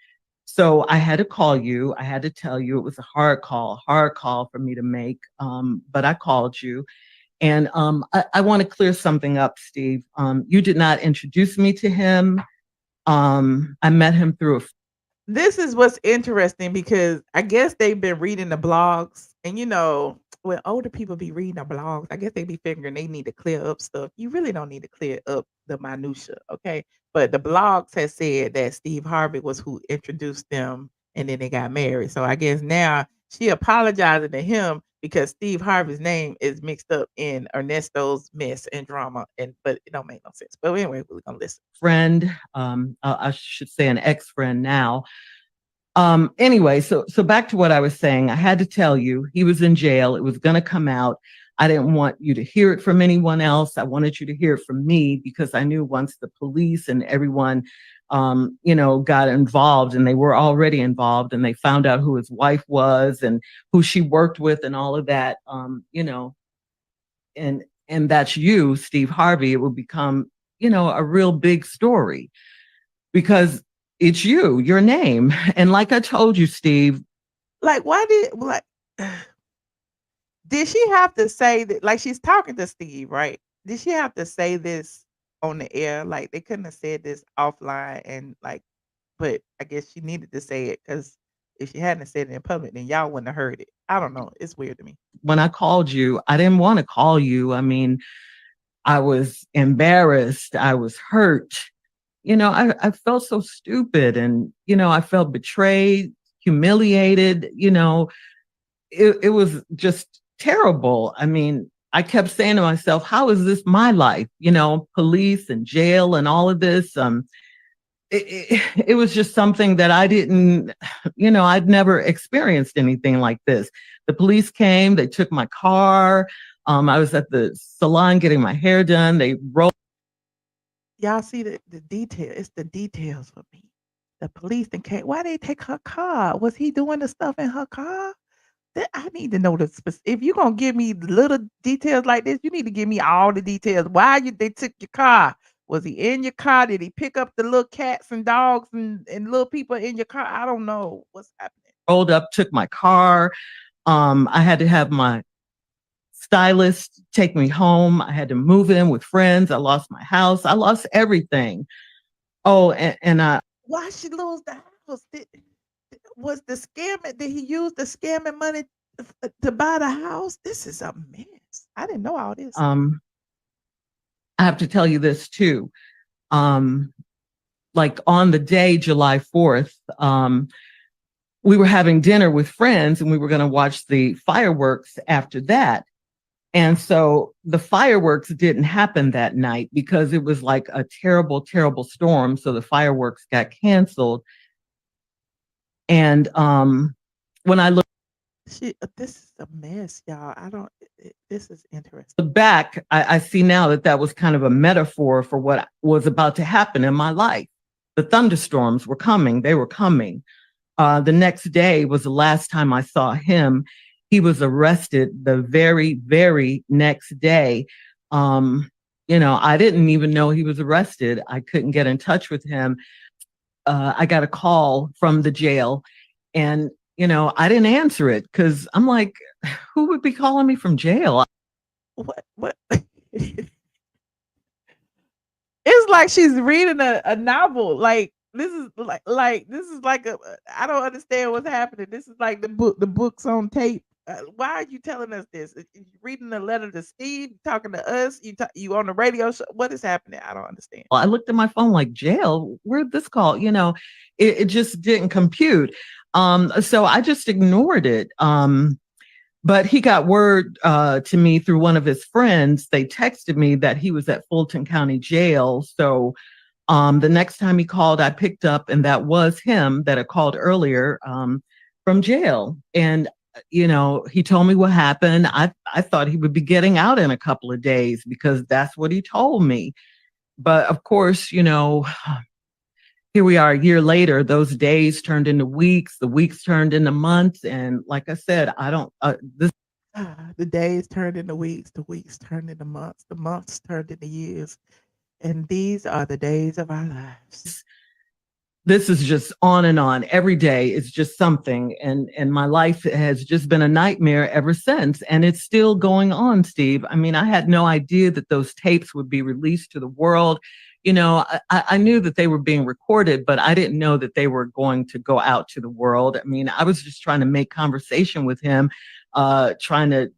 So I had to call you. I had to tell you it was a hard call for me to make. But I called you. And I want to clear something up, Steve. You did not introduce me to him. I met him through This is what's interesting because I guess they've been reading the blogs, and when older people be reading the blogs, I guess they be figuring they need to clear up stuff. You really don't need to clear up the minutia, okay? But the blogs has said that Steve Harvey was who introduced them, and then they got married. So I guess now she apologizing to him because Steve Harvey's name is mixed up in Ernesto's mess and drama, but it don't make no sense. But anyway, we're gonna listen. friend. I should say an ex-friend now. Anyway, so back to what I was saying. I had to tell you he was in jail. It was going to come out. I didn't want you to hear it from anyone else. I wanted you to hear it from me because I knew once the police and everyone, got involved, and they were already involved, and they found out who his wife was and who she worked with and all of that, and that's you, Steve Harvey, it would become, a real big story because it's your name. And like I told you, Steve. Like, did she have to say that? Like, she's talking to Steve, right? Did she have to say this on the air? Like, they couldn't have said this offline and but I guess she needed to say it because if she hadn't said it in public, then y'all wouldn't have heard it. I don't know. It's weird to me. When I called you, I didn't want to call you. I mean, I was embarrassed. I was hurt. I felt so stupid, and, I felt betrayed, humiliated. It was just terrible. I mean, I kept saying to myself, how is this my life? Police and jail and all of this. It was just something that I didn't, I'd never experienced anything like this. The police came, they took my car. I was at the salon getting my hair done. They rolled. Y'all see the detail. It's the details for me. The police then came. Why they take her car? Was he doing the stuff in her car? I need to know the if you're gonna give me little details like this, you need to give me all the details. They took your car? Was he in your car? Did he pick up the little cats and dogs and little people in your car? I don't know what's happening. Rolled up, took my car. I had to have my stylist take me home. I had to move in with friends. I lost my house. I lost everything. Oh, and why she lose the house? Was the scamming? Did he use the scamming money to buy the house? This is a mess. I didn't know all this. I have to tell you this too. Like on the day, July 4th, we were having dinner with friends and we were going to watch the fireworks after that. And so the fireworks didn't happen that night because it was like a terrible, terrible storm. So the fireworks got canceled. And when I look, this is a mess, y'all. This is interesting. Back, I see now that was kind of a metaphor for what was about to happen in my life. The thunderstorms were coming. They were coming. The next day was the last time I saw him. He was arrested the very, very next day. I didn't even know he was arrested. I couldn't get in touch with him. I got a call from the jail, and I didn't answer it because I'm like, who would be calling me from jail? What? It's like she's reading a novel. Like this is this is like I don't understand what's happening. This is like the books on tape. Why are you telling us this? You reading a letter to Steve, talking to us. You on the radio show. What is happening? I don't understand. I looked at my phone like, jail. Where'd this call? It just didn't compute. So I just ignored it. But he got word to me through one of his friends. They texted me that he was at Fulton County Jail. So the next time he called, I picked up, and that was him that had called earlier from jail. And he told me what happened. I thought he would be getting out in a couple of days because that's what he told me. But of course, here we are a year later. Those days turned into weeks. The weeks turned into months. And like I said, I don't, the days turned into weeks. The weeks turned into months. The months turned into years. And these are the days of our lives. This is just on and on. Every day it's just something. And my life has just been a nightmare ever since. And it's still going on, Steve. I mean, I had no idea that those tapes would be released to the world. I knew that they were being recorded, but I didn't know that they were going to go out to the world. I mean, I was just trying to make conversation with him, trying to,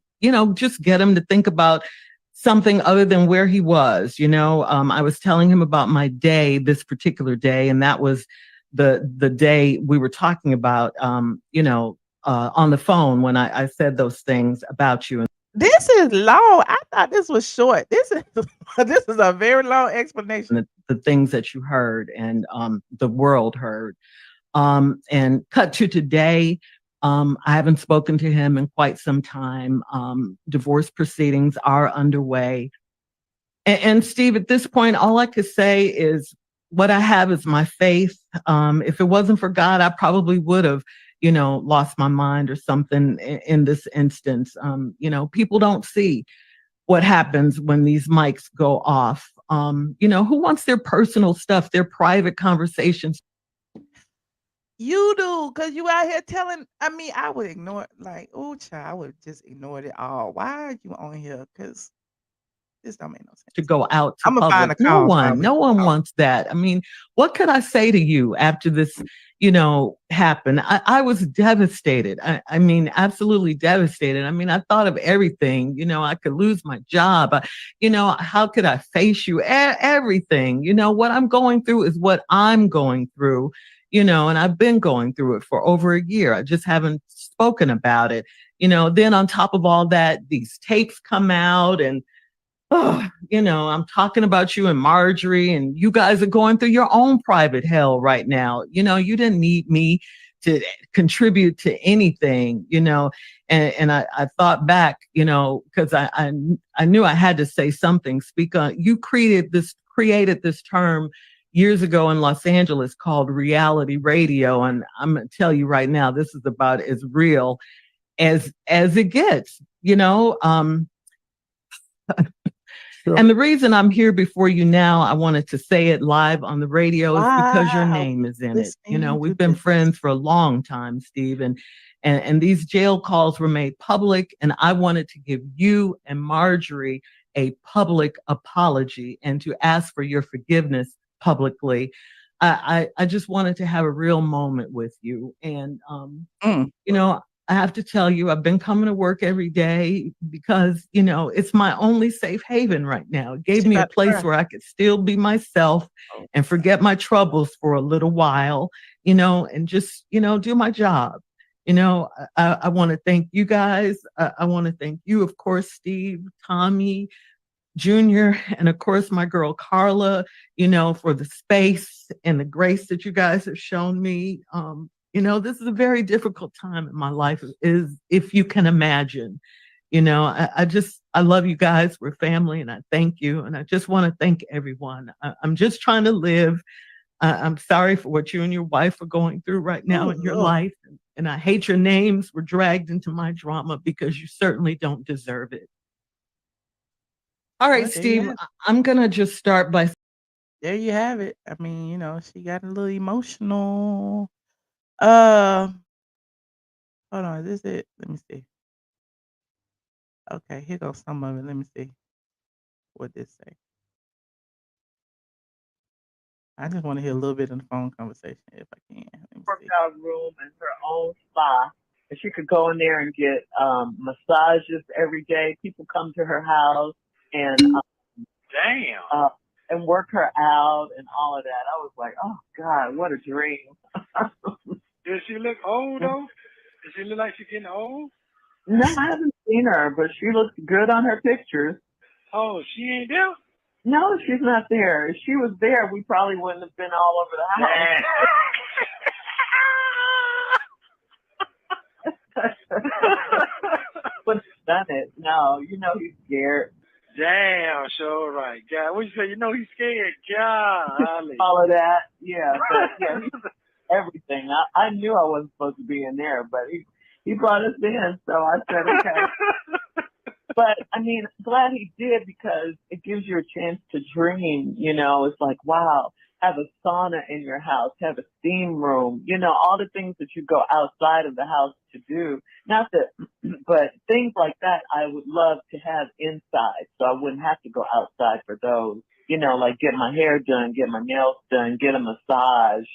just get him to think about something other than where he was. I was telling him about my day, this particular day, and that was the day we were talking about, on the phone when I said those things about you. This is long. I thought this was short. This is a very long explanation. The things that you heard and the world heard. And cut to today, I haven't spoken to him in quite some time. Divorce proceedings are underway. And Steve, at this point, all I could say is what I have is my faith. If it wasn't for God, I probably would have lost my mind or something in this instance. People don't see what happens when these mics go off. Who wants their personal stuff, their private conversations? You do, because you out here telling, I would ignore, like, oh, child, I would just ignore it all. Why are you on here? Because this don't make no sense. To go out to I'm gonna find public. a call. No one wants that. I mean, what could I say to you after this, happened? I was devastated. I mean, absolutely devastated. I mean, I thought of everything. I could lose my job. How could I face you? Everything. What I'm going through is what I'm going through. And I've been going through it for over a year. I just haven't spoken about it. Then on top of all that, these tapes come out and I'm talking about you and Marjorie, and you guys are going through your own private hell right now. You didn't need me to contribute to anything, and I thought back, because I knew I had to say something, speak on. You created this term years ago in Los Angeles called reality radio. And I'm going to tell you right now, this is about as real as it gets, Sure. And the reason I'm here before you now, I wanted to say it live on the radio, is because your name is in it. We've been friends for a long time, Steve, and these jail calls were made public, and I wanted to give you and Marjorie a public apology and to ask for your forgiveness publicly. I just wanted to have a real moment with you. And, I have to tell you, I've been coming to work every day because, it's my only safe haven right now. It gave me a place where I could still be myself and forget my troubles for a little while, and just, do my job. I want to thank you guys. I want to thank you, of course, Steve, Tommy, Junior, and of course, my girl, Carla, for the space and the grace that you guys have shown me. This is a very difficult time in my life, is if you can imagine. I love you guys. We're family, and I thank you. And I just want to thank everyone. I'm just trying to live. I'm sorry for what you and your wife are going through right now in your life. And I hate your names were dragged into my drama because you certainly don't deserve it. All right, Well, there you Steve, have I'm gonna just start by there you have it. I mean, she got a little emotional. Uh, hold on, is this it? Let me see. Okay, here goes some of it. Let me see what this say. I just want to hear a little bit of the phone conversation if I can. Let me see. Workout room and her own spa. And she could go in there and get massages every day. People come to her house and Damn. and work her out and all of that. I was like, oh God, what a dream. Does she look old though? Does she look like she's getting old? No, I haven't seen her, but she looks good on her pictures. Oh, she ain't there? No, she's not there. If she was there, we probably wouldn't have been all over the house. But done it. No, he's scared. Damn, sure right. God, what you say? He's scared. Golly. All of that. Yeah, but yeah, everything. I knew I wasn't supposed to be in there, but he brought us in, so I said, okay. But I mean, I'm glad he did because it gives you a chance to dream. It's like, wow, have a sauna in your house, have a steam room, all the things that you go outside of the house to do. Not that, but things like that I would love to have inside, so I wouldn't have to go outside for those. Like get my hair done, get my nails done, get a massage.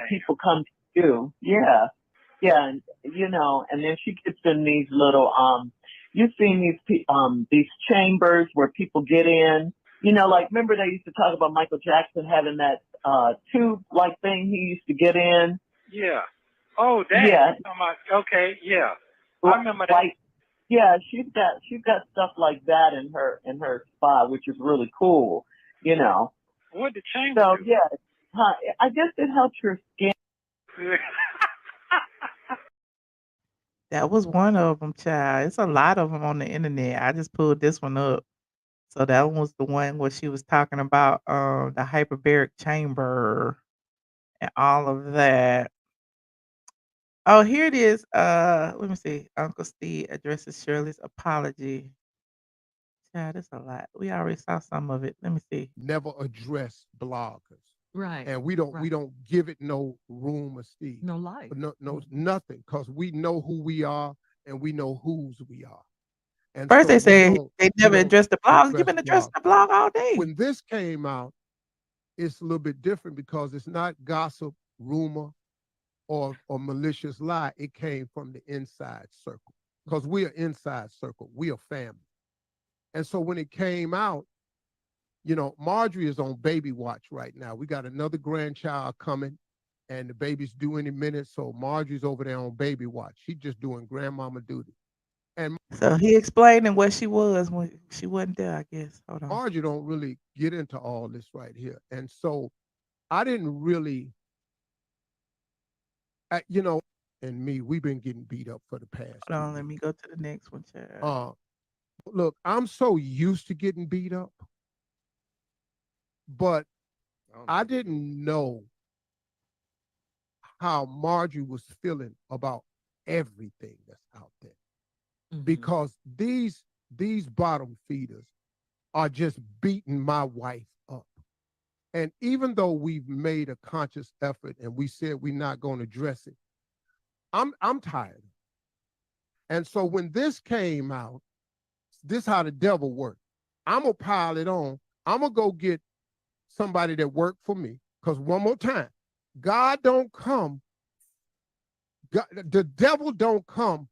People come to you. Yeah. Yeah. And then she gets in these little, you've seen these chambers where people get in. Like remember they used to talk about Michael Jackson having that tube like thing he used to get in. Yeah. Oh, that. Yeah. Okay. Yeah. I remember that. Like, yeah, she's got stuff like that in her spa, which is really cool. What the chamber So do? yeah, I guess it helps your skin. That was one of them, child. It's a lot of them on the internet. I just pulled this one up. So that one was the one where she was talking about the hyperbaric chamber and all of that. Oh, here it is. Let me see. Uncle Steve addresses Shirley's apology. Child, that's a lot. We already saw some of it. Let me see. Never address bloggers. right. And we don't give it no room or Steve. No life. No nothing, because we know who we are and we know whose we are. And First so they we say don't they we never don't addressed the blog. You've address been addressing bloggers. the blog all day. When this came out, it's a little bit different because it's not gossip, rumor, or malicious lie. It came from the inside circle because we are inside circle. We are family. And so when it came out, Marjorie is on baby watch right now. We got another grandchild coming, and the baby's due any minute. So Marjorie's over there on baby watch. She's just doing grandmama duty. And So he explaining what she was when she wasn't there, I guess. Hold on. Marjorie don't really get into all this right here. And so I didn't really, and me, we've been getting beat up for the past. Hold on, let me go to the next one, child. Look, I'm so used to getting beat up, but I didn't know how Marjorie was feeling about everything that's out there. Because these bottom feeders are just beating my wife up. And even though we've made a conscious effort and we said we're not going to address it, I'm tired. And so when this came out, this how the devil worked. I'm gonna pile it on. I'm gonna go get somebody that worked for me. Because one more time, God don't come. The devil don't come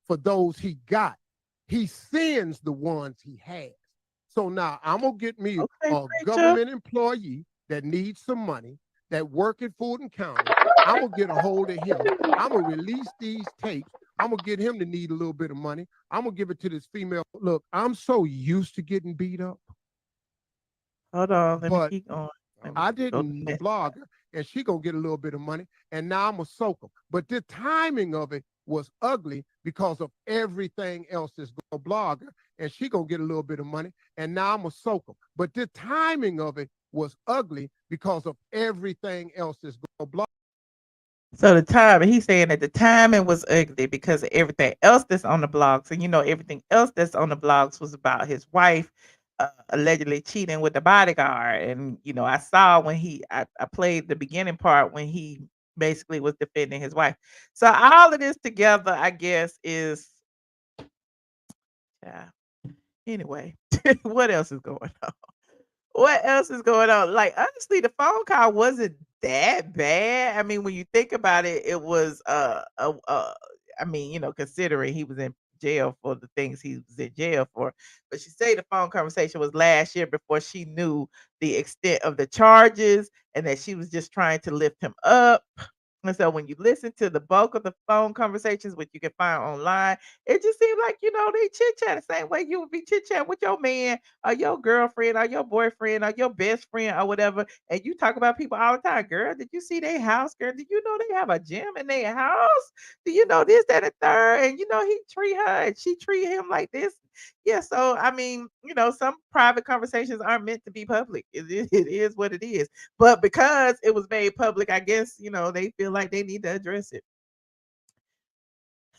for those he got. He sends the ones he has. So now I'm gonna get me a government employee that needs some money, that work at Fulton County. I'm gonna get a hold of him. I'm gonna release these tapes. I'm gonna get him to need a little bit of money. I'm gonna give it to this female. Look, I'm so used to getting beat up. Hold on, let me keep going. I didn't blog her, and she gonna get a little bit of money, and now I'm gonna soak them. But the timing of it was ugly because of everything else that's gonna blog her, and she gonna get a little bit of money, and now I'm gonna soak them. But the timing of it was ugly because of everything else that's gonna blog. So the time he's saying that the timing was ugly because of everything else that's on the blogs, and everything else that's on the blogs was about his wife allegedly cheating with the bodyguard. And I saw when I played the beginning part when he basically was defending his wife. So all of this together, I guess, is yeah. Anyway, what else is going on? What else is going on? Like, honestly, the phone call wasn't that bad. I mean, when you think about it, it was I mean, considering he was in jail for the things he was in jail for. But she said the phone conversation was last year before she knew the extent of the charges and that she was just trying to lift him up. And so when you listen to the bulk of the phone conversations, which you can find online, it just seems like, they chit chat the same way you would be chit chat with your man or your girlfriend or your boyfriend or your best friend or whatever. And you talk about people all the time. Girl, did you see their house? Girl, did you know they have a gym in their house? Do you know this, that, and third? And he treat her and she treat him like this. Yeah, so I mean, some private conversations aren't meant to be public. It is what it is. But because it was made public, I guess, they feel like they need to address it.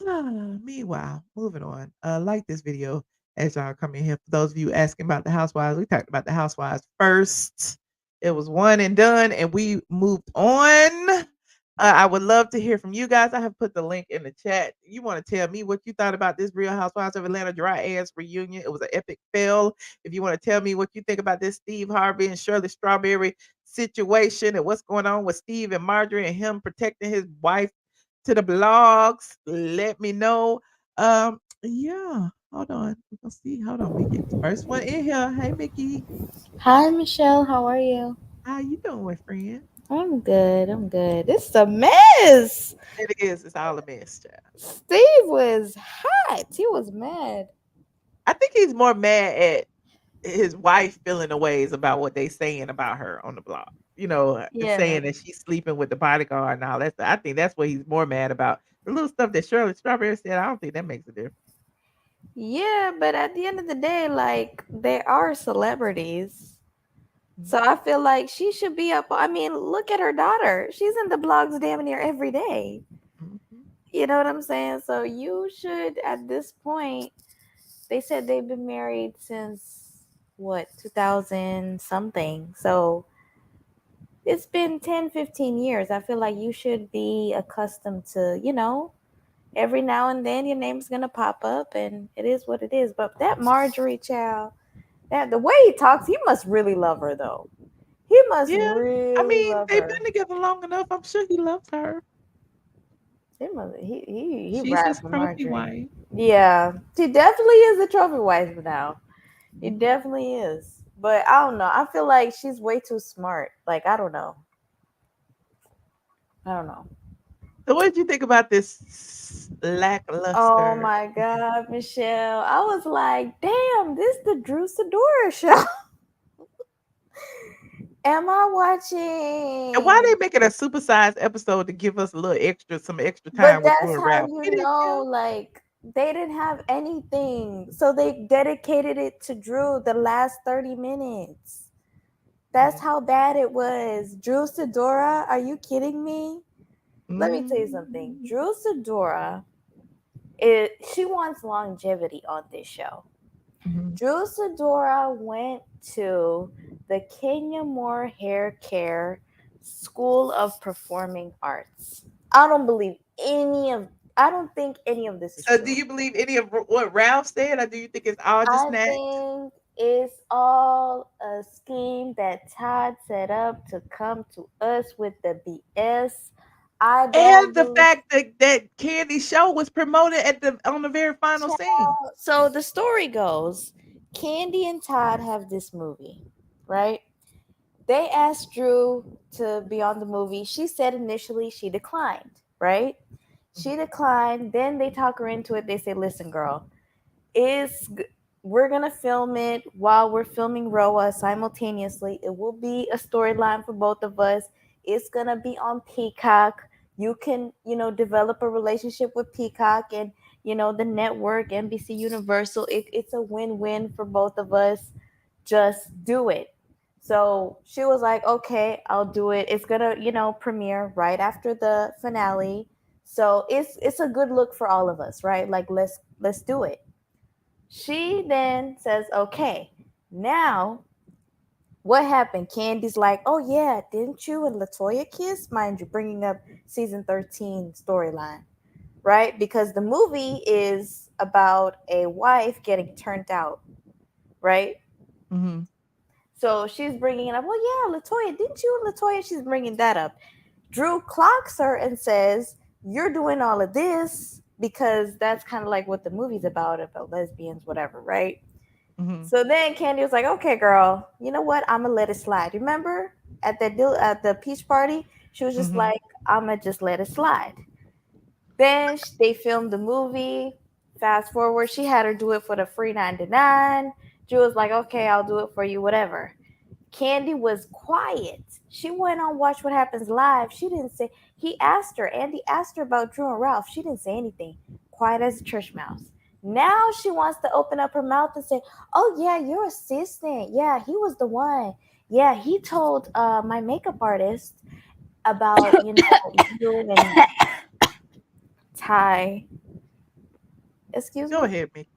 Meanwhile, moving on. Like this video as y'all come in here. For those of you asking about the housewives, we talked about the housewives first. It was one and done, and we moved on. I would love to hear from you guys. I have put the link in the chat. You want to tell me what you thought about this Real Housewives of Atlanta dry ass reunion? It was an epic fail. If you want to tell me what you think about this Steve Harvey and Shirley Strawberry situation and what's going on with Steve and Marjorie and him protecting his wife to the blogs, let me know. Yeah, hold on. We're gonna see. Hold on. We get the first one in here. Hey, Mickey. Hi, Michelle. How are you? How you doing, friend? I'm good. I'm good. It's a mess. It is. It's all a mess, child. Steve was hot. He was mad. I think he's more mad at his wife feeling the ways about what they saying about her on the blog. Yeah. Saying that she's sleeping with the bodyguard and all that stuff. I think that's what he's more mad about. The little stuff that Shirley Strawberry said, I don't think that makes a difference. Yeah, but at the end of the day, like, they are celebrities. So I feel like she should be up. I mean, look at her daughter. She's in the blogs damn near every day. Mhm. You know what I'm saying? So you should, at this point, they said they've been married since what, 2000 something. So it's been 10, 15 years. I feel like you should be accustomed to, every now and then your name's gonna pop up and it is what it is. But that Marjorie child, that the way he talks, he must really love her though. He must Yeah. I really mean, love they've her. been together long enough. I'm sure he loves her. He She's rides his for trophy Marjorie. wife. Yeah, she definitely is a trophy wife now. He Mhm. definitely is. But I don't know. I feel like she's way too smart. Like, I don't know. I don't know. So what did you think about this Oh lackluster? my God, Michelle. I was like, damn, this the Drew Sidora show. Am I And why they watching? make it a supersized episode to give us a little extra, some extra But time with that's poor how Ralph? you We didn't know, care. like, they didn't have anything. So they dedicated it to Drew the last 30 minutes. That's Mhm. how bad it was. Drew Sidora, are you kidding me? Let me tell you something. Mm. Drew Sidora, she wants longevity on this show. Mhm. Drew Sidora went to the Kenya Moore Hair Care School of Performing Arts. I don't believe any of I don't think any of this is So do true. you believe any of what Ralph said, or do you think it's all just I snacks? think it's all a scheme that Todd set up to come to us with the BS. I don't And the believe. fact that Candy's show was promoted on the very final scene. So the story goes, Candy and Todd have this movie, right? They asked Drew to be on the movie. She said initially she declined, right? She Mhm. declined. Then they talk her into it. They say, "Listen, girl, is we're gonna film it while we're filming Roa simultaneously. It will be a storyline for both of us. It's gonna be on Peacock. You can, develop a relationship with Peacock and the network, NBC Universal. It's a win-win for both of us. Just do it." So she was like, "Okay, I'll do it. It's gonna, premiere right after the finale. So it's a good look for all of us, right? Like let's do it." She then says, "Okay." Now, what happened? Candy's like, oh yeah, didn't you and Latoya kiss? Mind you, bringing up season 13 storyline, right? Because the movie is about a wife getting turned out, right? Mm-hmm. So she's bringing it up. Well, yeah, Latoya, didn't you and Latoya? She's bringing that up. Drew clocks her and says, you're doing all of this because that's kind of like what the movie's about lesbians, whatever, right? Mm-hmm. So then Candy was like, okay, girl, you know what? I'm going to let it slide. Remember at at the peach party? She was just Mm-hmm. like, I'm going to just let it slide. Then they filmed the movie. Fast forward, she had her do it for the free 99. Drew was like, okay, I'll do it for you, whatever. Candy was quiet. She went on Watch What Happens Live. She didn't say, he asked her, Andy asked her about Drew and Ralph. She didn't say anything. Quiet as a church mouse. Now she wants to open up her mouth and say, oh, yeah, your assistant. Yeah, he was the one. Yeah, he told my makeup artist about, you and Ty. Excuse Go me? ahead, Mickey.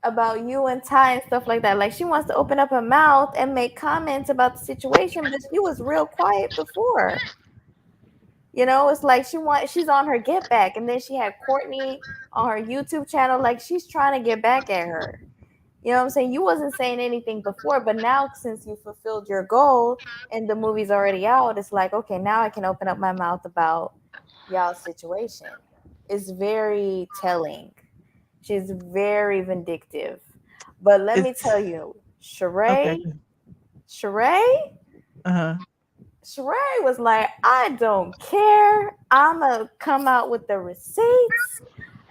About you and Ty and stuff like that. Like she wants to open up her mouth and make comments about the situation, but she was real quiet before. It's like she's on her get back, and then she had Courtney on her YouTube channel. Like she's trying to get back at her. You know what I'm saying? You wasn't saying anything before, but now since you fulfilled your goal and the movie's already out, it's like, okay, now I can open up my mouth about y'all's situation. It's very telling. She's very vindictive. But let me It's tell you, okay. Sheree, Uh-huh. Sheree was like, I don't care. I'ma come out with the receipts.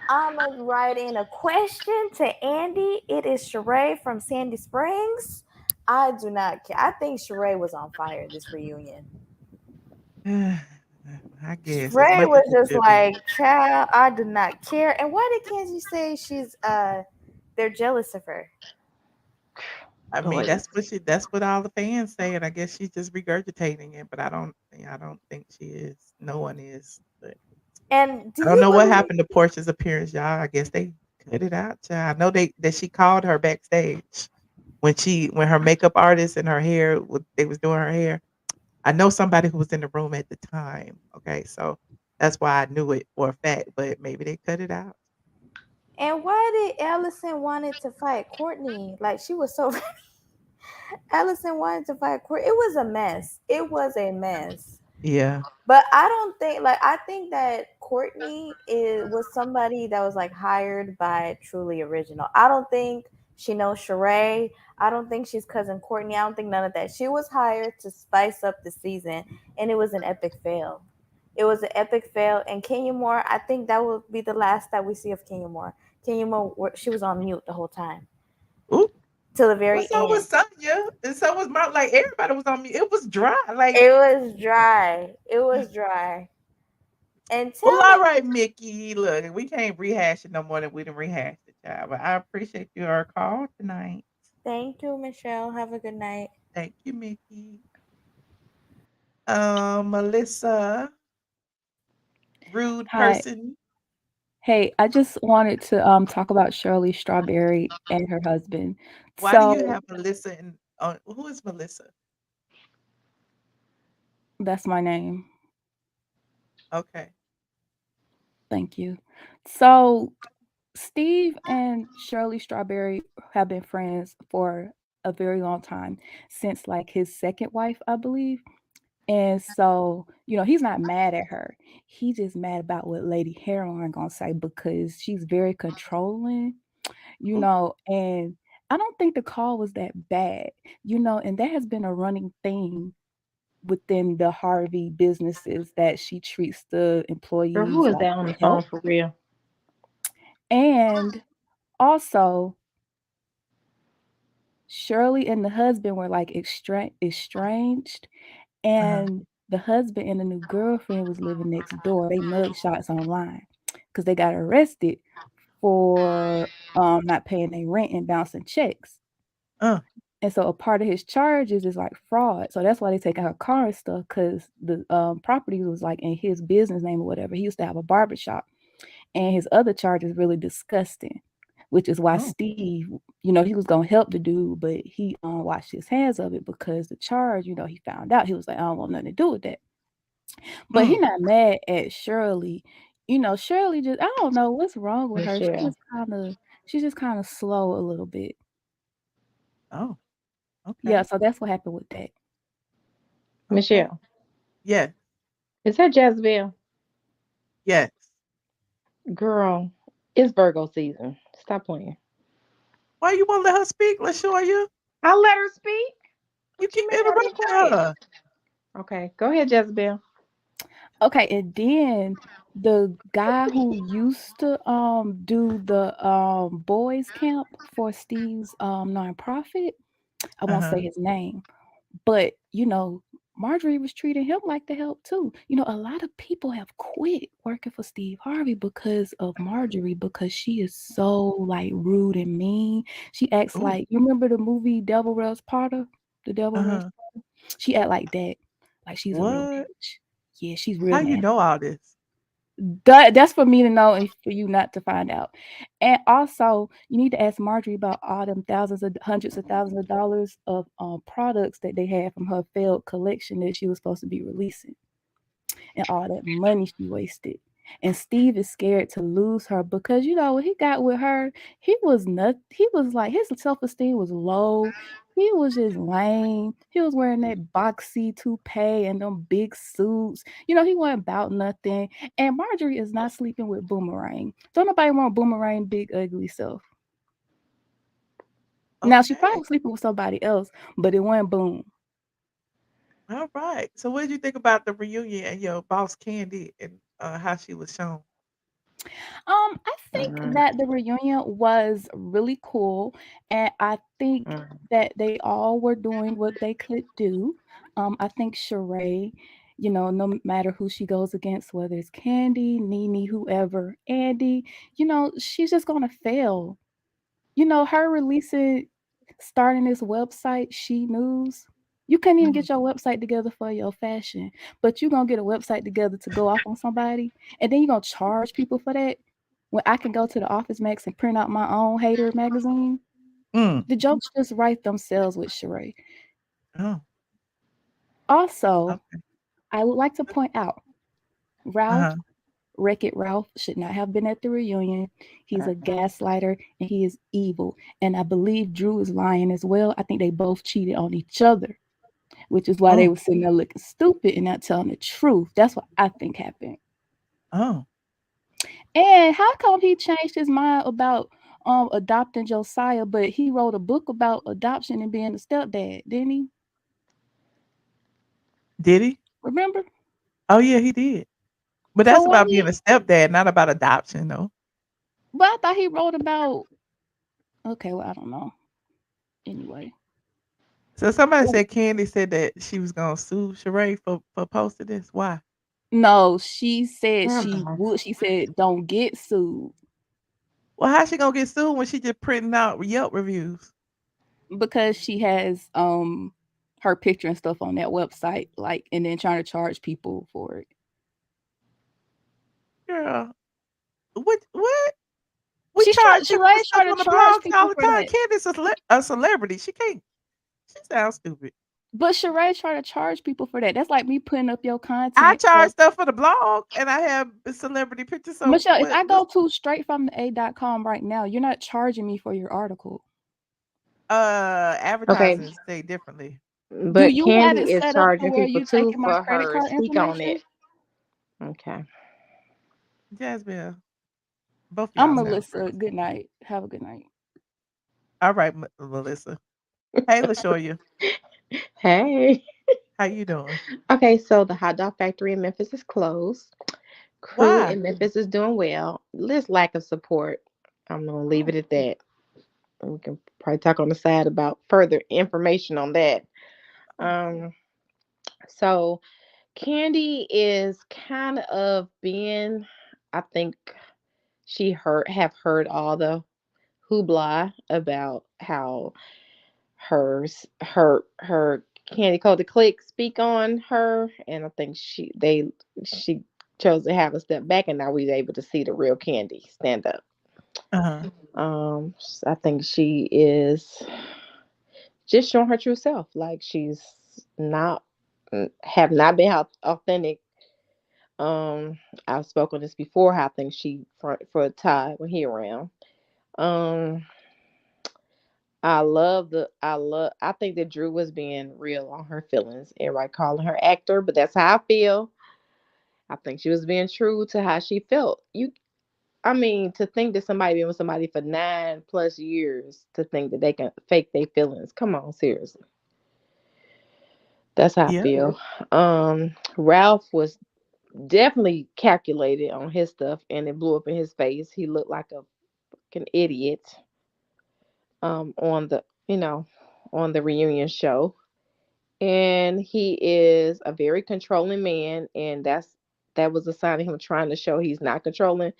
I'ma write in a question to Andy. It is Sheree from Sandy Springs. I do not care. I think Sheree was on fire this reunion. I guess as Sheree much as was it just should be. like, child, I do not care. And why did Kenzie say they're jealous of her? I mean, Boy, that's what all the fans say, and I guess she's just regurgitating it, but I don't think she is. No one is. But And do I don't you know what believe happened to Portia's appearance, y'all. I guess they cut it out, child. I know that she called her backstage when her makeup artist and her hair they was doing her hair. I know somebody who was in the room at the time. Okay, so that's why I knew it for a fact, but maybe they cut it out. and why did Allison wanted to fight Courtney? Like she was so Allison wanted to fight Courtney. It was a mess. It was a mess. Yeah. But I don't think like I think that Courtney was somebody that was like hired by Truly Original. I don't think she knows Sheree. I don't think she's cousin Courtney. I don't think none of that. She was hired to spice up the season, and it was an epic fail. It was an epic fail. And Kenya Moore, I think that will be the last that we see of Kenya Moore. Kenya Moore, she was on mute the whole time Ooh. till the Well, very so end. was Sonya, and so was my like everybody was on me. It was dry. Like, It was dry. It was dry. And well, tell all me, right, Mickey. Look, we can't rehash it no more than we done rehashed it, child. But I appreciate your call tonight. thank you, Michelle. Have a good night. Thank you, Mickey. Melissa, rude Hi. person. Hey, I just wanted to talk about Shirley Strawberry and her husband. Why do you So have Melissa and who is Melissa? that's my name. Okay. Thank you. So Steve and Shirley Strawberry have been friends for a very long time, since like his second wife, I believe. And so, he's not mad at her. He's just mad about what Lady Hairline gonna say because she's very controlling, Ooh, and I don't think the call was that bad, and that has been a running theme within the Harvey businesses that she treats the Girl, who employees is like that on the phone help. for real? And also, Shirley and the husband were like estranged, uh-huh. and the husband and the new girlfriend was living next door. They mug shots online because they got arrested for not paying their rent and bouncing checks. Uh, And so a part of his charges is like fraud. So that's why they taking her car and stuff because the property was like in his business name or whatever. He used to have a barber shop, and his other charge is really disgusting. which is why Oh. Steve, he was gonna help the dude, but he washed his hands of it because the charge, he found out. He was like, I don't want nothing to do with that. But he Mm. not mad at Shirley. Shirley just, I don't know what's wrong with her. Michelle. She's just kind of slow a little bit. Oh. Yeah, Okay. so that's what happened with that. Okay. Michelle. Yes. Is that Jezebel? Yes. Girl, it's Virgo season. Stop playing. Why you won't let her speak, LaShoya? I let her speak. You What you keep mean I be interrupting quiet? her. Okay, go ahead, Jezebel. Okay, and then the guy who used to do the boys camp for Steve's nonprofit, I won't say Uh-huh. his name, but Marjorie was treating him like the help too. A lot of people have quit working for Steve Harvey because of Marjorie, because she is so like rude and mean. She acts Ooh. like, you remember the movie Devil Wears Prada? The Devil Wears Uh-huh. Prada? She act like that. Like she's a real What? bitch. Yeah, she's How real you nasty. know all this? That's for me to know and for you not to find out. And also, you need to ask Marjorie about all them hundreds of thousands of dollars of products that they had from her failed collection that she was supposed to be releasing, and all that money she wasted. And Steve is scared to lose her because when he got with her, he was like, his self-esteem was low. He was just lame. He was wearing that boxy toupee and them big suits. He wasn't about nothing. And Marjorie is not sleeping with Boomerang. Don't nobody want Boomerang big ugly self. Now she probably Okay. was sleeping with somebody else, but it wasn't Boom. All right. So what did you think about the reunion and your boss Candy and how she was shown? I think that the reunion was really cool, and I think that they all were doing what they could do. I think Sheree, no matter who she goes against, whether it's Candy, Nene, whoever, Andy, she's just gonna fail. Her starting this website, She News. You couldn't even Mhm. get your website together for your fashion, but you're gonna get a website together to go off on somebody, and then you're gonna charge people for that. When I can go to the Office Max and print out my own hater magazine, Mm. the jokes just write themselves with Sheree. Oh. Also, Okay. I would like to point out Ralph, Uh-huh. Wreck-It Ralph, should not have been at the reunion. He's a gaslighter and he is evil. And I believe Drew is lying as well. I think they both cheated on each other, which is why they Oh. were sitting there looking stupid and not telling the truth. That's what I think happened. Oh. And how come he changed his mind about adopting Josiah, but he wrote a book about adoption and being a stepdad, didn't he? Did he? Remember? Oh yeah, he did. But So that's what about being a stepdad, not about adoption, though. but I thought he wrote about, okay, well, I don't know. Anyway. So somebody said Candy said that she was gonna sue Sheree for posting this. Why? No, she said she would. She said don't get sued Well, how's she gonna get sued when she just printing out Yelp reviews? because she has her picture and stuff on that website, like, and then trying to charge people for it. Girl, what? We She charge tried. people for Sheree stuff tried on to the charge blogs all people the for time. that. Candace is a celebrity. She can't. She sounds stupid. But Sheree tried to charge people for that. That's like me putting up your I content. charge stuff for the blog, and I have celebrity pictures. So Michelle, if what? I go to straightfromtheA.com right now, you're not charging me for your article. Advertising say differently. Do But you have Candy it is set up to charging where people you're too taking my for credit her. card Speak on information? it. Okay. Jasmine, both of I'm y'all sound Melissa. crazy. Good night. Have a good night. All right, Melissa. Hey, LaShoya, Hey. how you doing? Okay, so the hot dog factory in Memphis is closed. Crew Why? in Memphis is doing well. This lack of support. I'm gonna leave Oh, it at that. We can probably talk on the side about further information on that. oh. Um, so Candy is kind of being, I think she heard all the hoopla about how her Candy Code the Click speak on her, and I think she chose to have a step back, and now we're able to see the real Candy stand up. Uh-huh. I think she is just showing her true self. Like she's not have not been authentic. Um, I've spoken this before. How I think she for Ty when he around. Um, I think that Drew was being real on her feelings. Everybody calling her actor, but that's how I feel. I think she was being true to how she felt. I mean, to think that somebody been with somebody for 9+ years, to think that they can fake their feelings. Come on, seriously. That's how I Yeah. feel. Ralph was definitely calculated on his stuff, and it blew up in his face. He looked like a fucking idiot. On the on the reunion show, and he is a very controlling man, and that was a sign of him trying to show he's not controlling,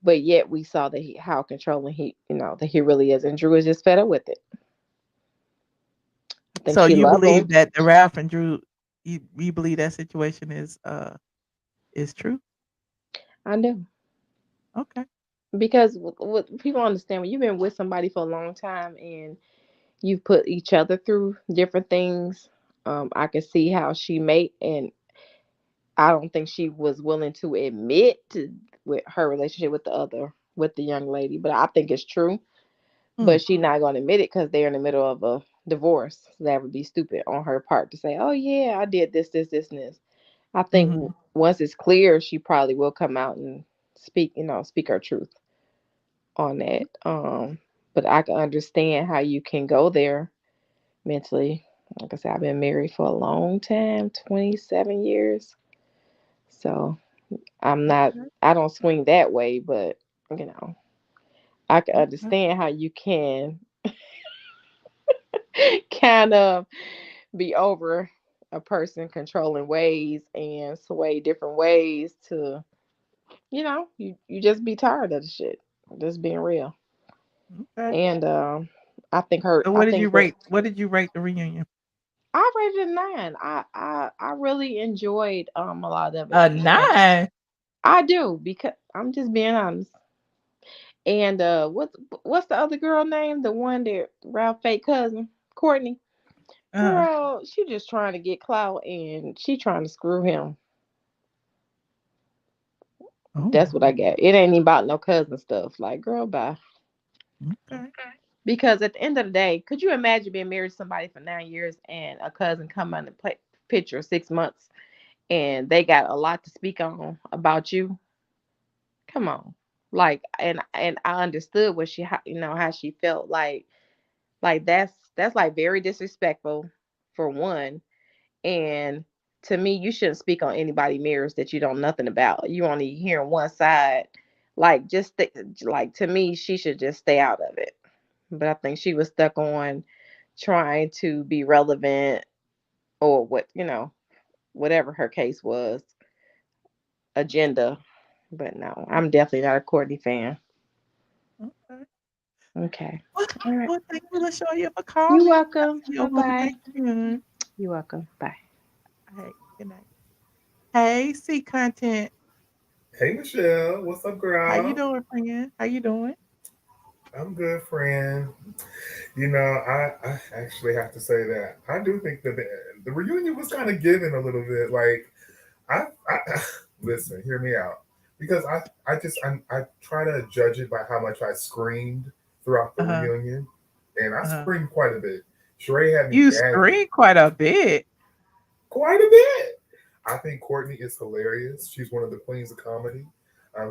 but yet we saw that how controlling that he really is, and Drew is just fed up with it. I think So she you loved him. believe that the Ralph and Drew, you believe that situation is true? I do, Okay. because what people understand, when you've been with somebody for a long time and you've put each other through different things, I can see how she made, and I don't think she was willing to admit to with her relationship with the young lady, but I think it's true. Mm. But she's not going to admit it because they're in the middle of a divorce. That would be stupid on her part to say, "Oh yeah, I did this, this, this, and this." I think Mhm. once it's clear, she probably will come out and speak her truth on that. But I can understand how you can go there mentally. Like I said, I've been married for a long time, 27 years. So I'm not Okay. I don't swing that way, but you know, I can Okay. understand how you can kind of be over a person controlling ways and sway different ways to, you just be tired of the shit. Just being real. Okay. And So I what did you think that rate? What did you rate the reunion? I rated it a 9. I really enjoyed a lot of it. A And 9. I do, because I'm just being honest. And what's the other girl name? The one that Ralph fake cousin, Courtney. Uh. Girl, she just trying to get clout and she trying to screw him. Oh. That's what I got. It ain't even about no cousin stuff. Like, girl, bye. Okay. Because at the end of the day, could you imagine being married to somebody for 9 years and a cousin come on the picture 6 months and they got a lot to speak on about you? Come on. Like, and I understood what how she felt. Like that's like very disrespectful for one. And to me, you shouldn't speak on anybody mirrors that you don't nothing about. You only hearing one side. Like like to me, she should just stay out of it. But I think she was stuck on trying to be relevant, or whatever her case was, agenda. But no, I'm definitely not a Courtney fan. Okay. Okay. Well, All right. well, thank you, LaShawya, for You're calling. I'll welcome. see you Bye over the bye. next one. You're welcome. Bye. All right. Good night. Hey, C content. Hey Michelle, what's up, How you girl? doing, friend? How you doing? I'm good, friend. I actually have to say that I do think that the reunion was kind of given a little bit. Like, I listen, hear me out, because I try to judge it by how much I screamed throughout the Uh-huh. reunion, and I Uh-huh. screamed quite a bit. Sheree had me You gagging scream quite a bit. quite a bit. I think Courtney is hilarious. She's one of the queens of comedy.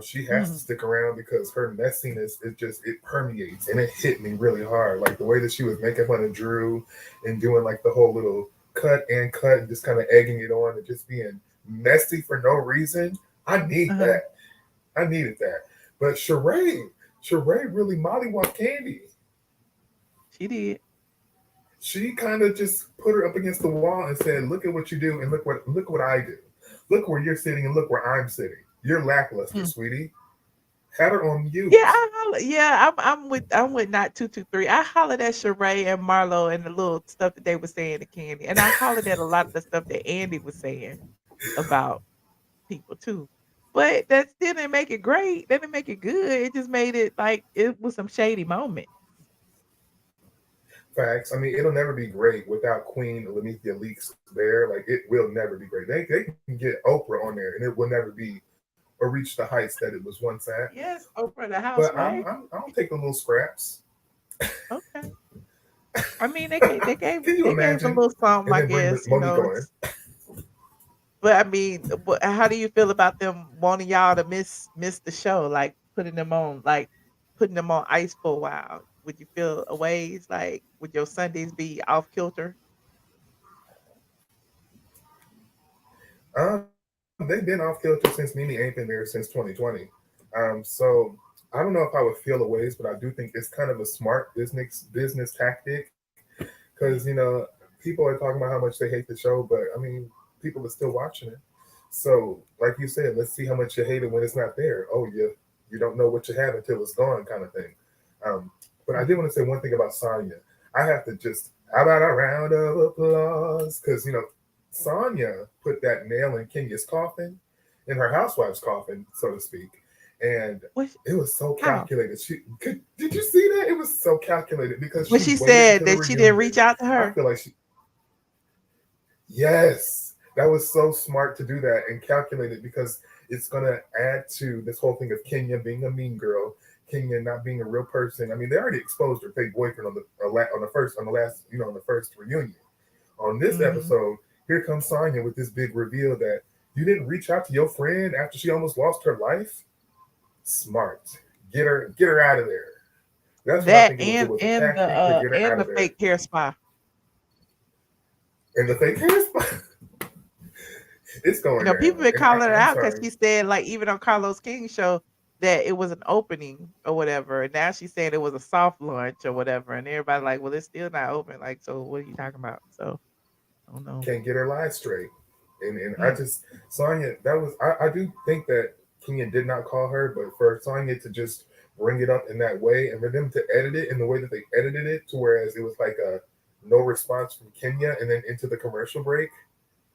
She has to Mhm. stick around because her messiness, it permeates, and it hit me really hard. Like the way that she was making fun of Drew and doing like the whole little cut and just kind of egging it on and just being messy for no reason. I need Uh-huh. that. I needed that. But Sheree really mollywopped Candy. She did. She kind of just put her up against the wall and said, "Look at what you do, and look what I do. Look where you're sitting, and look where I'm sitting. You're lackluster, Mm. sweetie." Had her on Yeah, mute. I holla yeah, I'm with not 223. I hollered at Sheree and Marlo and the little stuff that they were saying to Candy, and I hollered at a lot of the stuff that Andy was saying about people too. But that still didn't make it great. That didn't make it good. It just made it like it was some shady moment. Facts. I mean, it'll never be great without Queen Lameithia Leaks there. Like, it will never be great. They can get Oprah on there, and it will never be or reach the heights that it was once at. Yes, Oprah the But housewife. I'll take the little scraps. Okay. I mean, they gave they gave Can you they gave a imagine? little something, And I then bring guess, Monique on. But I mean, how do you feel about them wanting y'all to miss the show, like putting them on ice for a while? Would you feel a ways like would your Sundays be off kilter? They've been off kilter since Mimi ain't been there since 2020. So I don't know if I would feel a ways, but I do think it's kind of a smart business tactic because people are talking about how much they hate the show, but I mean people are still watching it. So like you said, let's see how much you hate it when it's not there. Oh, you don't know what you have until it's gone, kind of thing. Um, but I did want to say one thing about Sonya. I have to just how about a round of applause because Sonya put that nail in Kenya's coffin, in her housewife's coffin, so to speak. And What? it was so How? calculated. Did you see that? It was so calculated because When she she waited said until the that she didn't reunion. reach out to I her? feel like yes, that was so smart to do that and calculate it because it's gonna add to this whole thing of Kenya being a mean girl, Kenya not being a real person. I mean, they already exposed her fake boyfriend on the first reunion. On this Hmm. episode, here comes Sonya with this big reveal that you didn't reach out to your friend after she almost lost her life. Smart. Get her out of there. That's what I That think it was. It was a and tactic to get her out of the there. fake hair spa. And the fake hair spot, it's You going know, people down. been And calling her I'm out because sorry. she said, like, even on Carlos King's show, that it was an opening or whatever. And now she's saying it was a soft launch or whatever. And everybody like, well, it's still not open. Like, so what are you talking about? So I don't know. Can't get her lies straight. And I Mm. just Sonya, that was I do think that Kenya did not call her, but for Sonya to just bring it up in that way and for them to edit it in the way that they edited it to whereas it was like a no response from Kenya and then into the commercial break,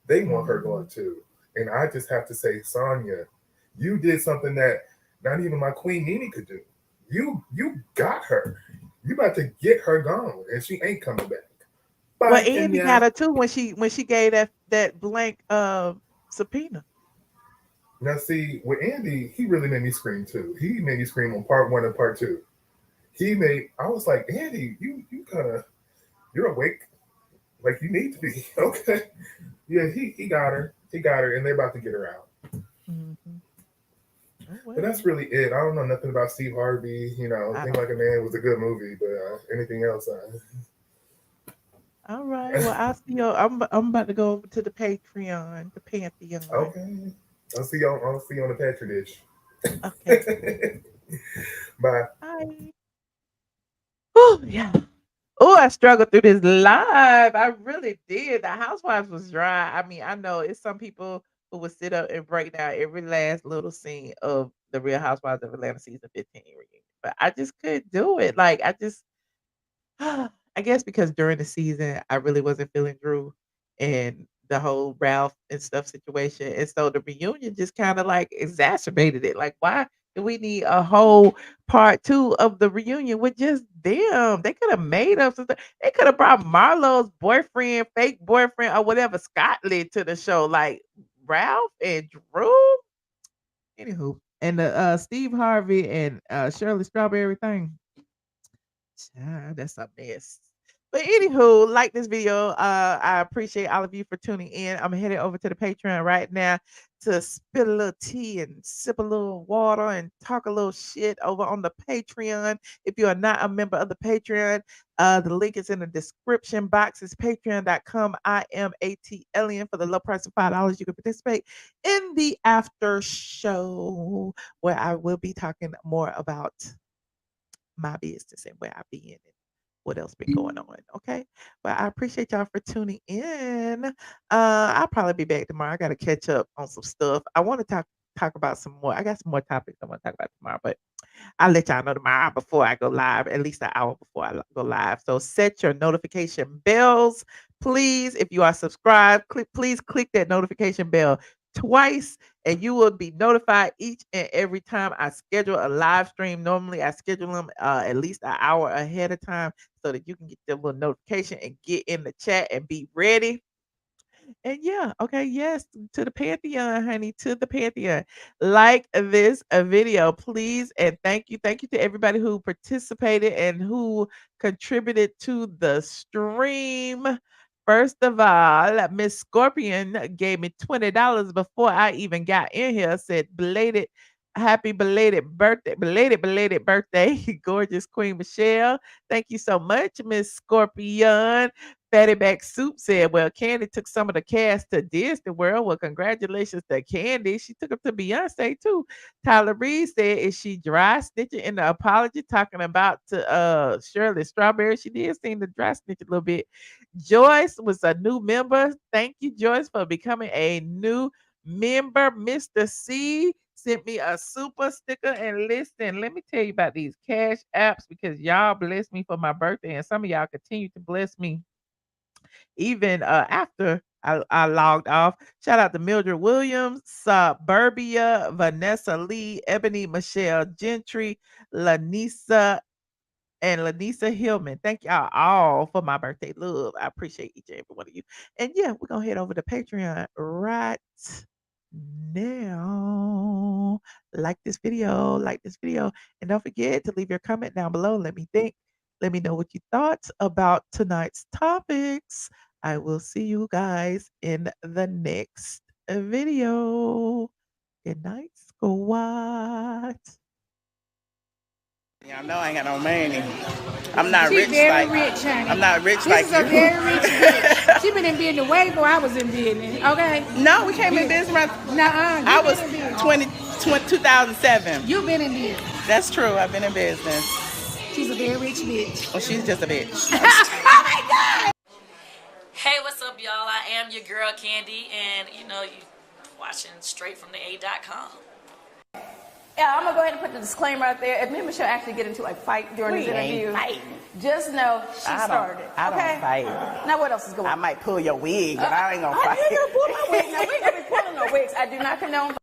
they want her Mhm. gone too. And I just have to say, Sonya, you did something that not even my queen Nene could do. You got her. You about to get her gone, and she ain't coming back. Well, Bye, Andy got Kenya. her too when she gave that blank subpoena. Now, see, with Andy, he really made me scream too. He made me scream on part one and part two. I was like, Andy, you kind of, you're awake, like you need to be. Okay, yeah, he got her, and they're about to get her out. Hmm. Oh But that's well. really it. I don't know nothing about Steve Harvey. I Think don't. Like a Man was a good movie, but anything else, All right. Well, I'll see you. I'm about to go over to the Patreon, the Pantheon. okay. I'll see you on the Petri dish. Okay. Bye. Bye. Oh yeah. Oh, I struggled through this live. I really did. The Housewives was dry. I mean, I know it's some people who would sit up and break down every last little scene of the Real Housewives of Atlanta season 15 reunion, but I just couldn't do it. Like, I just, I guess because during the season, I really wasn't feeling Drew and the whole Ralph and stuff situation. And so the reunion just kind of like exacerbated it. Like, why do we need a whole part two of the reunion with just them? They could have made up something. They could have brought Marlo's boyfriend, fake boyfriend, or whatever, Scotland to the show. Like Ralph and Drew. Anywho. And the Steve Harvey and Shirley Strawberry thing. Child, that's a mess. But anywho, like this video. I appreciate all of you for tuning in. I'm headed over to the Patreon right now to spill a little tea and sip a little water and talk a little shit over on the Patreon. If you are not a member of the Patreon, the link is in the description box. It's patreon.com. I am ATLian. For the low price of $5, you can participate in the after show where I will be talking more about my business and where I've been and what else been going on. Okay. But I appreciate y'all for tuning in. I'll probably be back tomorrow. I gotta catch up on some stuff. I want to talk about some more. I got some more topics I want to talk about tomorrow, but I'll let y'all know tomorrow before I go live, at least an hour before I go live. So set your notification bells, please. If you are subscribed, please click that notification bell twice, and you will be notified each and every time I schedule a live stream. Normally, I schedule them at least an hour ahead of time so that you can get the little notification and get in the chat and be ready. And yeah, okay, yes, to the Pantheon, honey, to the Pantheon. Like this video, please, and thank you to everybody who participated and who contributed to the stream. First of all, Miss Scorpion gave me $20 before I even got in here. Said happy belated birthday, gorgeous Queen Michelle. Thank you so much, Miss Scorpion. Fatty Back Soup said, well, Candy took some of the cast to Disney World. Well, congratulations to Candy. She took them to Beyonce too. Tyler Reed said, is she dry snitching in the apology talking about to Shirley Strawberry? She did seem to dry snitch a little bit. Joyce was a new member. Thank you, Joyce, for becoming a new member. Mr. C sent me a super sticker. And listen, let me tell you about these cash apps because y'all blessed me for my birthday, and some of y'all continue to bless me even after I logged off. Shout out to Mildred Williams, Suburbia, Vanessa Lee, Ebony Michelle Gentry, Lanisa, and Lanisa Hillman. Thank y'all all for my birthday love. I appreciate each and every one of you. And yeah, we're going to head over to Patreon right now. Like this video, and don't forget to leave your comment down below. Let me know what you thought about tonight's topics. I will see you guys in the next video. Good night, squad. Y'all know I ain't got no money. I'm not She's rich very like rich, honey. I'm not rich This like is a you. very rich bitch. She been in business way before I was in business. Okay. No, we came in business right. I was 2007. You've been in business. That's true. I've been in business. She's a very rich bitch. Well, she's just a bitch. Oh my God. Hey, what's up, y'all? I am your girl Candy, and you watching straight from the A.com. Yeah, I'm gonna go ahead and put the disclaimer out there. If me and Michelle actually get into a fight during this interview, just know she started. I don't fight. Now what else is going on? I might pull your wig, but I ain't gonna fight. I didn't pull my wig. Now we ain't gonna be pulling no wigs. I do not condone.